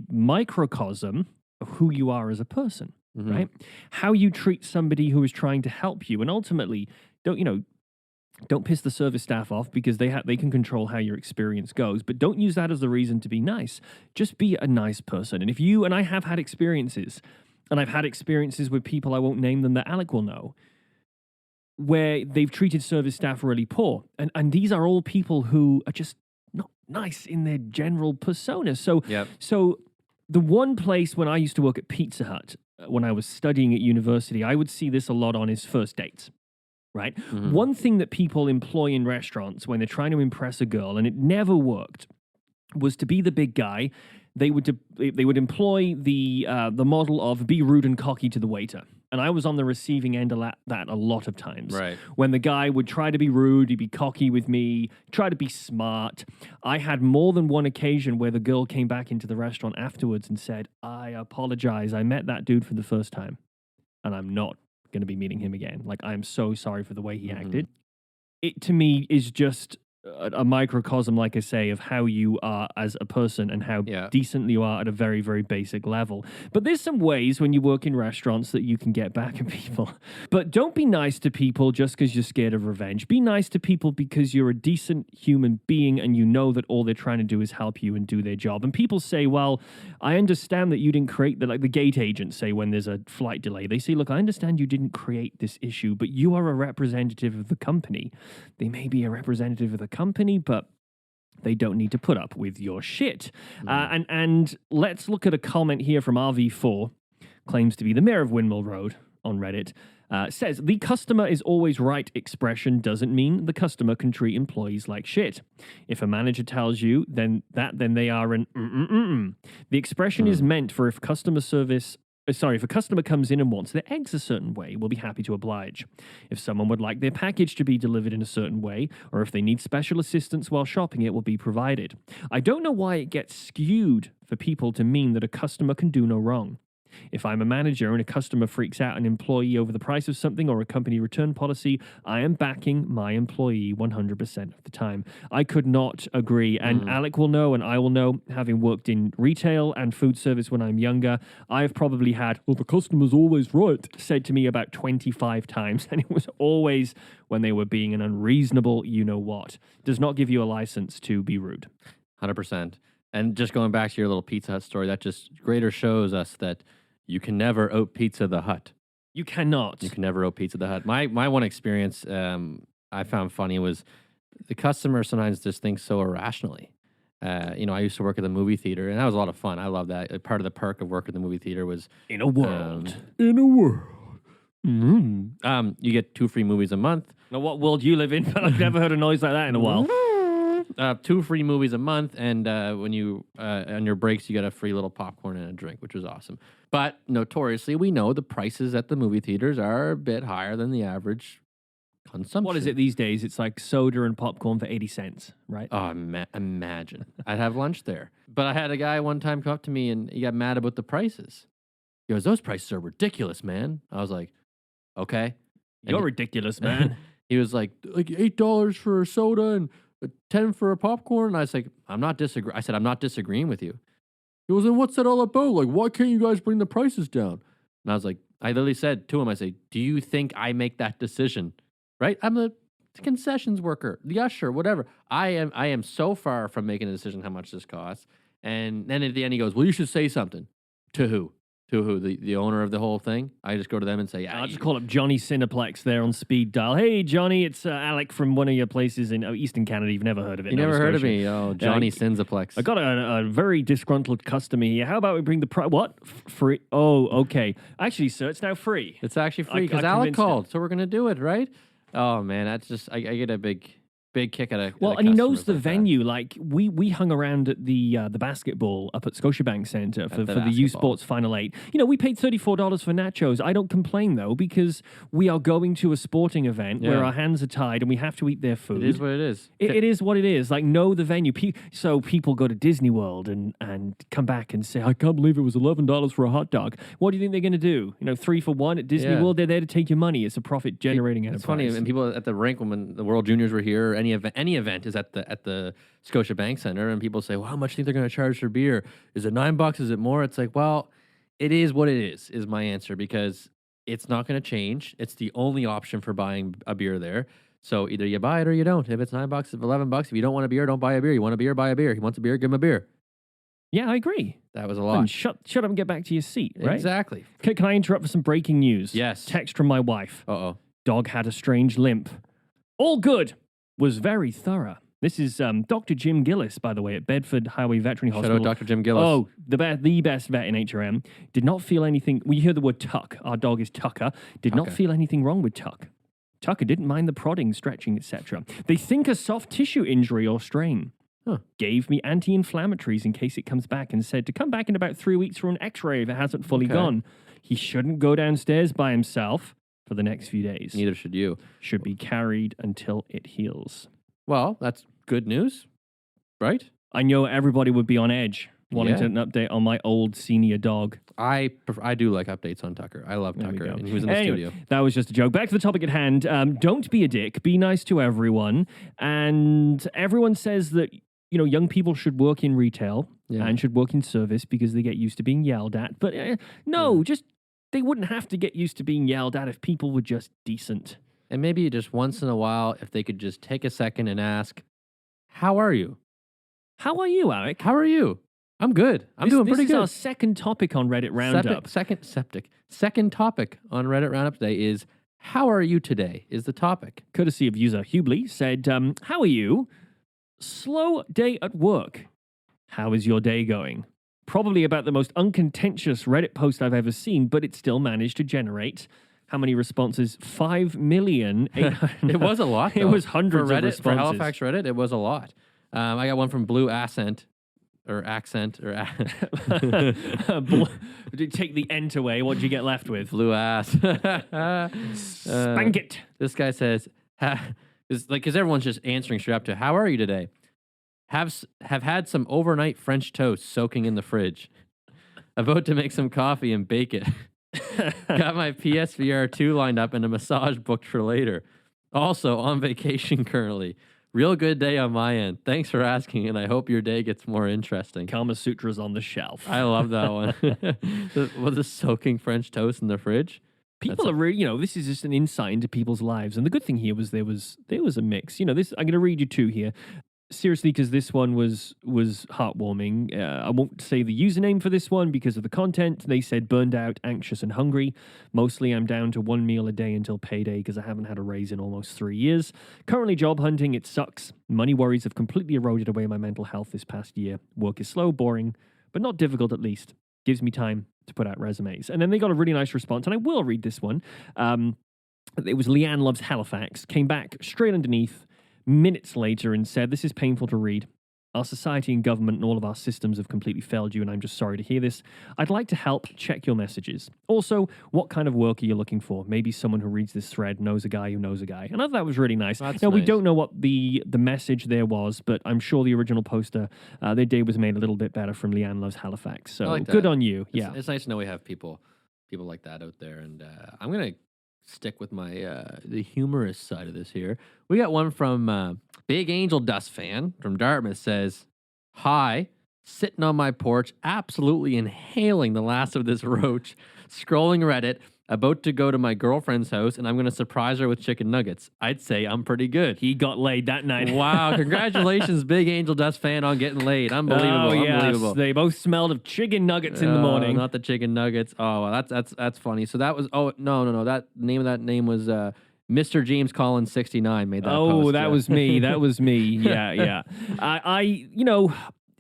microcosm of who you are as a person, Mhm. right? How you treat somebody who is trying to help you, and ultimately, don't piss the service staff off because they can control how your experience goes, but don't use that as a reason to be nice. Just be a nice person. And I have had experiences, and I've had experiences with people, I won't name them, that Alec will know, where they've treated service staff really poor. And these are all people who are just not nice in their general persona. So, Yep. so the one place when I used to work at Pizza Hut, when I was studying at university, I would see this a lot on his first dates. Right? Mhm. One thing that people employ in restaurants when they're trying to impress a girl, and it never worked, was to be the big guy. They would employ the model of be rude and cocky to the waiter. And I was on the receiving end of that a lot of times. Right. When the guy would try to be rude, he'd be cocky with me, try to be smart. I had more than one occasion where the girl came back into the restaurant afterwards and said, "I apologize. I met that dude for the first time, and I'm not going to be meeting him again. Like, I'm so sorry for the way he acted." It, to me, is just a microcosm, like I say, of how you are as a person and how Yeah. decent you are at a very, very basic level. But there's some ways when you work in restaurants that you can get back at people. But don't be nice to people just because you're scared of revenge. Be nice to people because you're a decent human being and you know that all they're trying to do is help you and do their job. And people say, well, I understand that you didn't create like the gate agents say when there's a flight delay. They say, look, I understand you didn't create this issue, but you are a representative of the company. They may be a representative of the company, but they don't need to put up with your shit. And let's look at a comment here from RV4, claims to be the mayor of Windmill Road on Reddit. Says, the customer is always right expression doesn't mean the customer can treat employees like shit. If a manager tells you then they are an The expression is meant for if customer service if a customer comes in and wants their eggs a certain way, we'll be happy to oblige. If someone would like their package to be delivered in a certain way, or if they need special assistance while shopping, it will be provided. I don't know why it gets skewed for people to mean that a customer can do no wrong. If I'm a manager and a customer freaks out an employee over the price of something or a company return policy, I am backing my employee 100% of the time. I could not agree. And Alec will know, and I will know, having worked in retail and food service when I'm younger, I've probably had, well, the customer's always right, said to me about 25 times. And it was always when they were being an unreasonable you-know-what. Does not give you a license to be rude. 100%. And just going back to your little Pizza Hut story, that just greater shows us that you can never out Pizza the Hut. You cannot. You can never out Pizza the Hut. My one experience I found funny was the customer sometimes just thinks so irrationally. I used to work at the movie theater, and that was a lot of fun. I love that. Part of the perk of working at the movie theater was In a world. you get 2 free movies a month. Now, what world you live in? But I've never heard a noise like that in a while. 2 free movies a month, and when you on your breaks, you get a free little popcorn and a drink, which was awesome. But notoriously, we know the prices at the movie theaters are a bit higher than the average consumption. What is it these days? It's like soda and popcorn for 80 cents, right? Oh, imagine. I'd have lunch there. But I had a guy one time come up to me, and he got mad about the prices. He goes, "Those prices are ridiculous, man." I was like, "Okay." You're ridiculous, man. He was like $8 for a soda and 10 for a popcorn. And I was like, I'm not disagreeing with you. He goes, "And what's that all about? Like, why can't you guys bring the prices down?" And I was like, I literally said to him, I say, "Do you think I make that decision?" Right? I'm the concessions worker, the usher, whatever. I am so far from making a decision how much this costs. And then at the end he goes, "Well, you should say something." To who? To who? The owner of the whole thing? I just go to them and say, I'll just call up Johnny Cineplex there on speed dial. "Hey, Johnny, it's Alec from one of your places in Eastern Canada. You've never heard of it. You Nova never heard of Scotia. me? Oh, Johnny Cineplex. I got a very disgruntled customer here. How about we bring the price? What? Free? Oh, okay. Actually, sir, it's now free. It's actually free I because Alec convinced him. called, so we're gonna do it, right? Oh man, that's just I get a big kick at a Well, at and he knows customers the like that. venue. Like we hung around at the basketball up at Scotiabank Center for the the U basketball. Sports Final 8. We paid $34 for nachos. I don't complain though because we are going to a sporting event where Yeah. our hands are tied and we have to eat their food. It is what it is. It is what it is. Like, know the venue. So people go to Disney World and come back and say, "I can't believe it was $11 for a hot dog." What do you think they're going to do? 3 for 1 at Disney Yeah. World. They're there to take your money. It's a profit generating enterprise. It's funny, and people at the rink when the World Juniors were here, or any event is at the Scotia Bank Center, and people say, "Well, how much do you think they're going to charge for beer? Is it $9? Is it more?" It's like, well, it is what it is my answer, because it's not going to change. It's the only option for buying a beer there. So either you buy it or you don't. If it's $9, if $11, if you don't want a beer, don't buy a beer. You want a beer, buy a beer. He wants a beer, give him a beer. Yeah, I agree. That was a And lot. shut up and get back to your seat, right? Exactly. Can I interrupt for some breaking news? Yes. Text from my wife. Uh-oh. Dog had a strange limp. All good. Was very thorough. This is Dr. Jim Gillis, by the way, at Bedford Highway Veterinary Shout Hospital. out Dr. Jim Gillis. Oh, the best vet in HRM. Did not feel anything. We hear the word Tuck. Our dog is Tucker. Did not Tucker. feel anything wrong with Tuck. Tucker didn't mind the prodding, stretching, etc. They think a soft tissue injury or strain. Huh. Gave me anti-inflammatories in case it comes back and said to come back in about 3 weeks for an x-ray if it hasn't fully Okay. gone. He shouldn't go downstairs by himself for the next few days. Neither should you. Should be carried until it heals. Well, that's good news, right? I know everybody would be on edge wanting Yeah. an update on my old senior dog. I do like updates on Tucker. I love There we Tucker, go. and he was in the Anyway, studio. that was just a joke. Back to the topic at hand. Don't be a dick. Be nice to everyone. And everyone says that, young people should work in retail Yeah. and should work in service because they get used to being yelled at. But no, just they wouldn't have to get used to being yelled at if people were just decent. And maybe just once in a while, if they could just take a second and ask, "How are you? How are you, Alec? How are you? I'm good. I'm doing pretty This is our good." second topic on Reddit Roundup. Second topic on Reddit Roundup today is how are you today? Is the topic. Courtesy of user Hubley said, how are you? Slow day at work. How is your day going? Probably about the most uncontentious Reddit post I've ever seen, but it still managed to generate how many responses? 5,000,000. It was a lot. It though. was hundreds for of Reddit, responses. For Halifax Reddit, it was a lot. I got one from Blue Accent. Take the ent away. What would you get left with? Blue ass. Spank it. This guy says, because everyone's just answering straight up to, "How are you today?" Have had some overnight French toast soaking in the fridge. About to make some coffee and bake it. Got my PSVR 2 lined up and a massage booked for later. Also on vacation currently. Real good day on my end. Thanks for asking, and I hope your day gets more interesting. Kama Sutra's on the shelf. I love that one. Was this soaking French toast in the fridge? People are really, this is just an insight into people's lives. And the good thing here was there was a mix. This I'm going to read you two here. Seriously, because this one was heartwarming. I won't say the username for this one because of the content. They said burned out, anxious, and hungry. Mostly I'm down to 1 meal a day until payday because I haven't had a raise in almost 3 years. Currently job hunting, it sucks. Money worries have completely eroded away my mental health this past year. Work is slow, boring, but not difficult at least. Gives me time to put out resumes. And then they got a really nice response, and I will read this one. It was Leanne Loves Halifax. Came back straight underneath minutes later and said, "This is painful to read. Our society and government and all of our systems have completely failed you, and I'm just sorry to hear this. I'd like to help. Check your messages. Also, what kind of work are you looking for? Maybe someone who reads this thread knows a guy who knows a guy." And I thought that was really nice. That's Now, we nice. don't know what the message there was, but I'm sure the original poster, their day was made a little bit better from Leanne Loves Halifax. So like good that. on you. Yeah. It's nice to know we have people like that out there. And I'm going to stick with my the humorous side of this here. We got one from Big Angel Dust Fan from Dartmouth says, "Hi, sitting on my porch, absolutely inhaling the last of this roach, scrolling Reddit, about to go to my girlfriend's house, and I'm going to surprise her with chicken nuggets. I'd say I'm pretty good." He got laid that night. Wow, congratulations, Big Angel Dust Fan, on getting laid. Unbelievable, Oh, yes. unbelievable. They both smelled of chicken nuggets in the morning. Not the chicken nuggets. Oh, well, that's funny. So that was no. That name was Mr. James Collins 69 made that Oh, post, that yeah. was me. That was me. Yeah.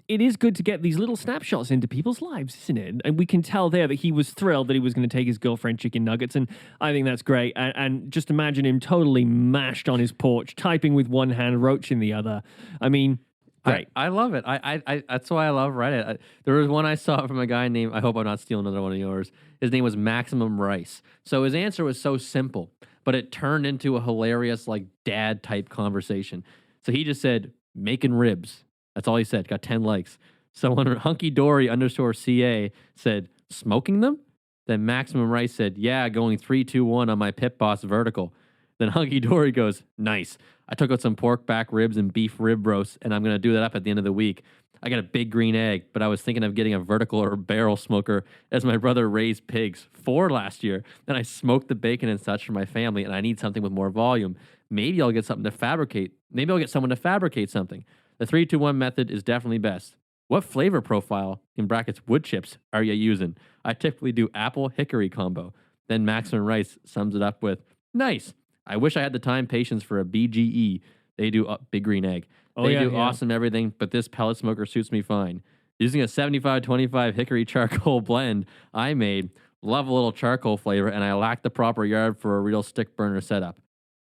It is good to get these little snapshots into people's lives, isn't it? And we can tell there that he was thrilled that he was going to take his girlfriend chicken nuggets, and I think that's great. And just imagine him totally mashed on his porch, typing with one hand, roach in the other. I mean, great. I love it. I that's why I love Reddit. There was one I saw from a guy named, I hope I'm not stealing another one of yours. His name was Maximum Rice. So his answer was so simple, but it turned into a hilarious, like, dad type conversation. So he just said, "Making ribs." That's all he said. Got 10 likes. Someone, Hunky Dory _CA, said, "Smoking them?" Then Maximum Rice said, "Yeah, going 3, 2, 1 on my Pit Boss vertical." Then Hunky Dory goes, "Nice. I took out some pork back ribs and beef rib roast, and I'm going to do that up at the end of the week. I got a big green egg, but I was thinking of getting a vertical or barrel smoker as my brother raised pigs 4 last year. Then I smoked the bacon and such for my family, and I need something with more volume. Maybe I'll get something to fabricate. Maybe I'll get someone to fabricate something. The 3, 2, 1 method is definitely best. What flavor profile, in brackets wood chips, are you using? I typically do apple hickory combo." Then Maximum Rice sums it up with, "Nice. I wish I had the time patience for a BGE. They do big green egg. They do awesome everything, but this pellet smoker suits me fine. Using a 75-25 hickory charcoal blend I made, love a little charcoal flavor, and I lack the proper yard for a real stick burner setup.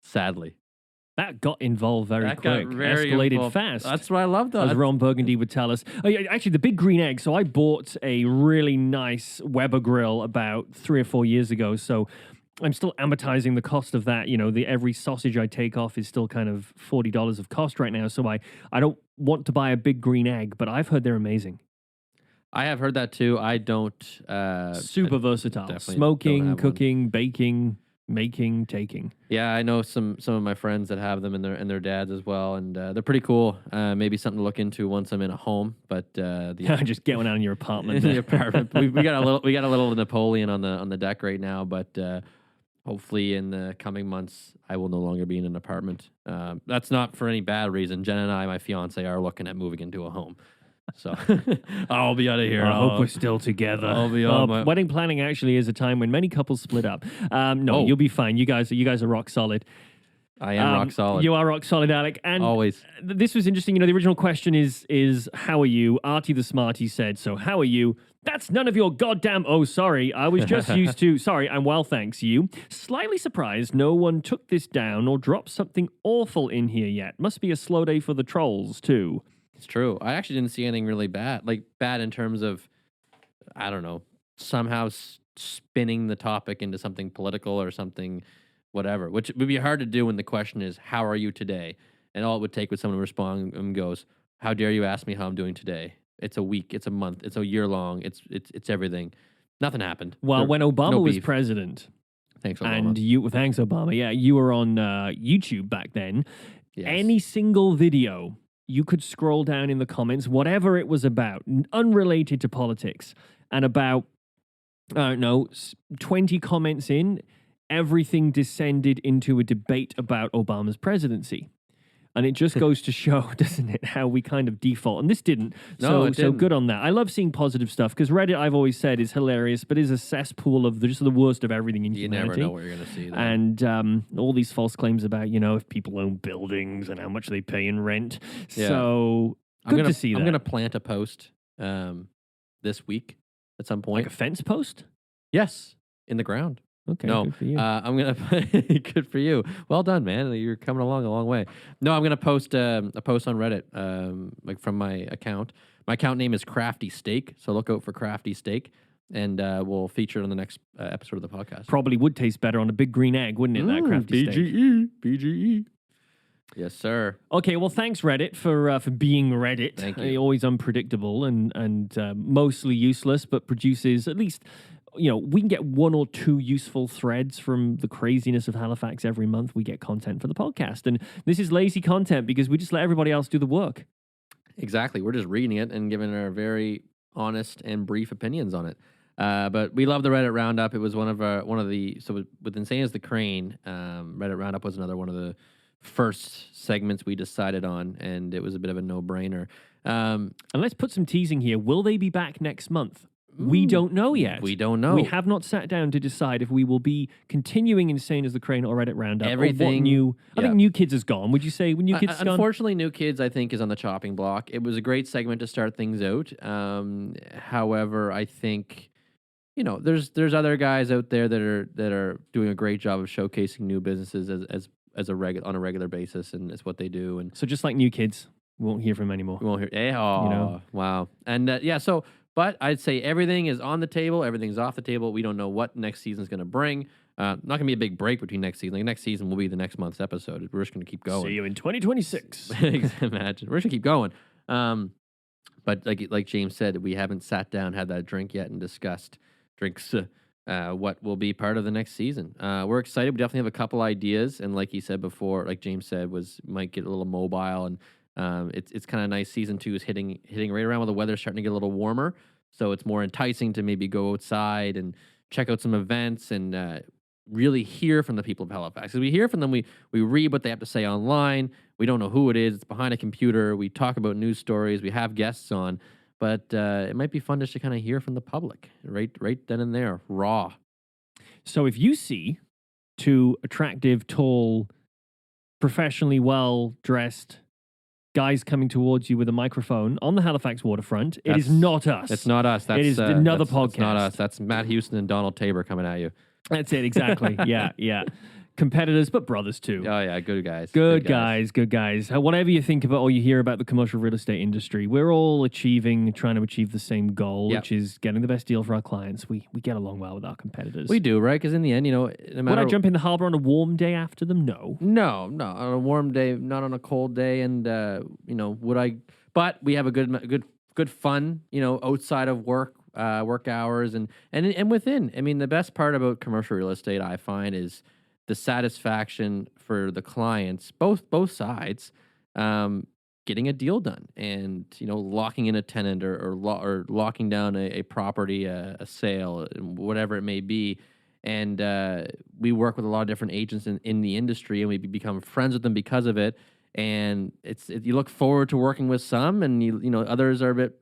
Sadly." That got involved very That got quick. very Escalated involved. fast. That's what I love, though. As Ron Burgundy would tell us. Oh, yeah, actually, the big green egg. So I bought a really nice Weber grill about 3 or 4 years ago. So I'm still amortizing the cost of that. Every sausage I take off is still kind of $40 of cost right now. So I don't want to buy a big green egg, but I've heard they're amazing. I have heard that too. I don't. Super versatile. definitely don't Smoking, have one. cooking, baking, making, taking. Yeah, I know some of my friends that have them and their dads as well, and they're pretty cool. Maybe something to look into once I'm in a home. But Just get one out in your apartment. in the apartment, we got a little Napoleon on the deck right now. But hopefully in the coming months, I will no longer be in an apartment. That's not for any bad reason. Jen and I, my fiance, are looking at moving into a home. So I'll be out of here. I hope we're still together. I'll be on my- Wedding planning actually is a time when many couples split up. No, Oh. you'll be fine. You guys are rock solid. I am rock solid. You are rock solid, Alec. And Always. this was interesting. The original question is how are you? Artie the Smarty said, so how are you? That's none of your goddamn... Oh, sorry. I was just used to... Sorry, I'm well, thanks, you. Slightly surprised no one took this down or dropped something awful in here yet. Must be a slow day for the trolls, too. It's true. I actually didn't see anything really bad. Like, bad in terms of, I don't know, somehow spinning the topic into something political or something, whatever, which would be hard to do when the question is, how are you today? And all it would take was someone to respond and goes, how dare you ask me how I'm doing today? It's a week, it's a month, it's a year long, it's everything. Nothing happened. Well, when Obama was beef. president, Thanks, Obama. and thanks, Obama, yeah, you were on YouTube back then. Yes. Any single video, you could scroll down in the comments, whatever it was about, unrelated to politics, and about, I don't know, 20 comments in, everything descended into a debate about Obama's presidency. And it just goes to show, doesn't it, how we kind of default. And this didn't. No, it So didn't. good on that. I love seeing positive stuff because Reddit, I've always said, is hilarious, but is a cesspool of just the worst of everything in You humanity. never know what you're going to see. There. And all these false claims about, if people own buildings and how much they pay in rent. Yeah. So good to see that. I'm going to plant a post this week at some point. like a fence post? Yes, in the ground. Okay, No, good for you. I'm gonna. Good for you. Well done, man. You're coming along a long way. No, I'm gonna post a post on Reddit, like from my account. My account name is Crafty Steak, so look out for Crafty Steak, and we'll feature it on the next episode of the podcast. Probably would taste better on a big green egg, wouldn't it, that crafty steak? BGE. Yes, sir. Okay, well, thanks Reddit for being Reddit. Thank you. Always unpredictable and mostly useless, but produces at least, we can get one or two useful threads from the craziness of Halifax every month. We get content for the podcast, and this is lazy content because we just let everybody else do the work. Exactly. We're just reading it and giving our very honest and brief opinions on it. But we love the Reddit Roundup. It was one of the with Insane as the Crane. Reddit Roundup was another one of the first segments we decided on, and it was a bit of a no-brainer. And let's put some teasing here. Will they be back next month? We don't know yet. We don't know. We have not sat down to decide if we will be continuing Insane as the Crane or Reddit Roundup. Everything- Or what new. I yeah. think New Kids is gone. Would you say New Kids is gone? Unfortunately, New Kids, I think, is on the chopping block. It was a great segment to start things out. However, I think, there's other guys out there that are doing a great job of showcasing new businesses on a regular basis, and it's what they do. And So just like New Kids, we won't hear from them anymore. we won't hear. Wow. And but I'd say everything is on the table. Everything's off the table. We don't know what next season's going to bring. Not going to be a big break between next season. Like next season will be the next month's episode. We're just going to keep going. See you in 2026. Imagine. We're just gonna keep going. But like James said, we haven't sat down, had that drink yet, and discussed drinks. What will be part of the next season? We're excited. We definitely have a couple ideas, and like he said before, like James said, might get a little mobile, and it's kind of nice. Season 2 is hitting right around when the weather's starting to get a little warmer, so it's more enticing to maybe go outside and check out some events and really hear from the people of Halifax. Because we hear from them, we read what they have to say online. We don't know who it is. It's behind a computer. We talk about news stories. We have guests on. But it might be fun just to kind of hear from the public, right then and there, raw. So if you see two attractive, tall, professionally well-dressed guys coming towards you with a microphone on the Halifax waterfront, it is not us. It's not us. It is another That's not podcast. us. That's Matt Houston and Donald Tabor coming at you. That's it, exactly. Yeah. Competitors, but brothers too. Oh, yeah, good guys. Good guys. Whatever you think about or you hear about the commercial real estate industry, we're all trying to achieve the same goal, Yep. which is getting the best deal for our clients. We get along well with our competitors. We do, right? Because in the end, no Would matter... I jump in the harbor on a warm day after them? No. No, on a warm day, not on a cold day. And, would I... But we have a good good fun, outside of work hours and within. I mean, the best part about commercial real estate I find is the satisfaction for the clients, both sides, getting a deal done and locking in a tenant or locking down a property, a sale, whatever it may be. And we work with a lot of different agents in the industry, and we become friends with them because of it. And you look forward to working with some, and others are a bit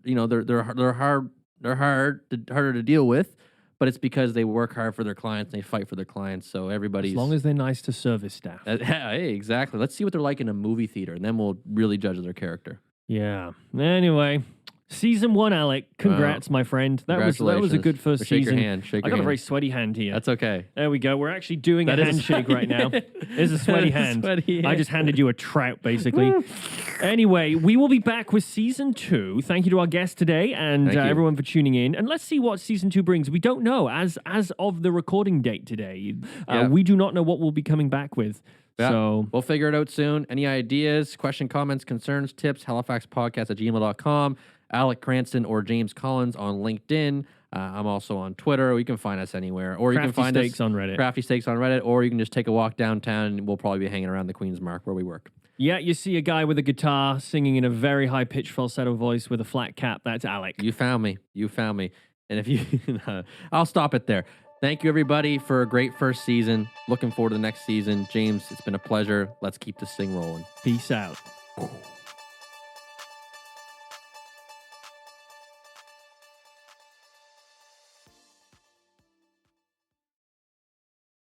they're harder to deal with, but it's because they work hard for their clients and they fight for their clients. So everybody's As long as they're nice to service staff. hey, exactly. Let's see what they're like in a movie theater, and then we'll really judge their character. Yeah. Anyway, season 1, Alec. Congrats, my friend. That was a good Congratulations. first Shake season. your hand. Shake I your got a hand. very sweaty hand here. That's okay. There we go. We're actually doing That a is a handshake right now. It's a sweaty hand. Sweaty I hand. just handed you a trout, basically. Anyway, we will be back with season 2. Thank you to our guest today and Thank you. everyone for tuning in. And let's see what season 2 brings. We don't know. As of the recording date today, Yeah. we do not know what we'll be coming back with. Yeah. So We'll figure it out soon. Any ideas, comments, concerns, tips, halifaxpodcast@gmail.com. Alec Cranston or James Collins on LinkedIn. I'm also on Twitter. You can find us anywhere. Or you can Crafty find Steaks us on Reddit. Crafty Steaks on Reddit. Or you can just take a walk downtown, and we'll probably be hanging around the Queen's Mark where we work. yeah, you see a guy with a guitar singing in a very high-pitched falsetto voice with a flat cap. That's Alec. You found me. And if you... I'll stop it there. Thank you, everybody, for a great first season. Looking forward to the next season. James, it's been a pleasure. Let's keep this thing rolling. Peace out.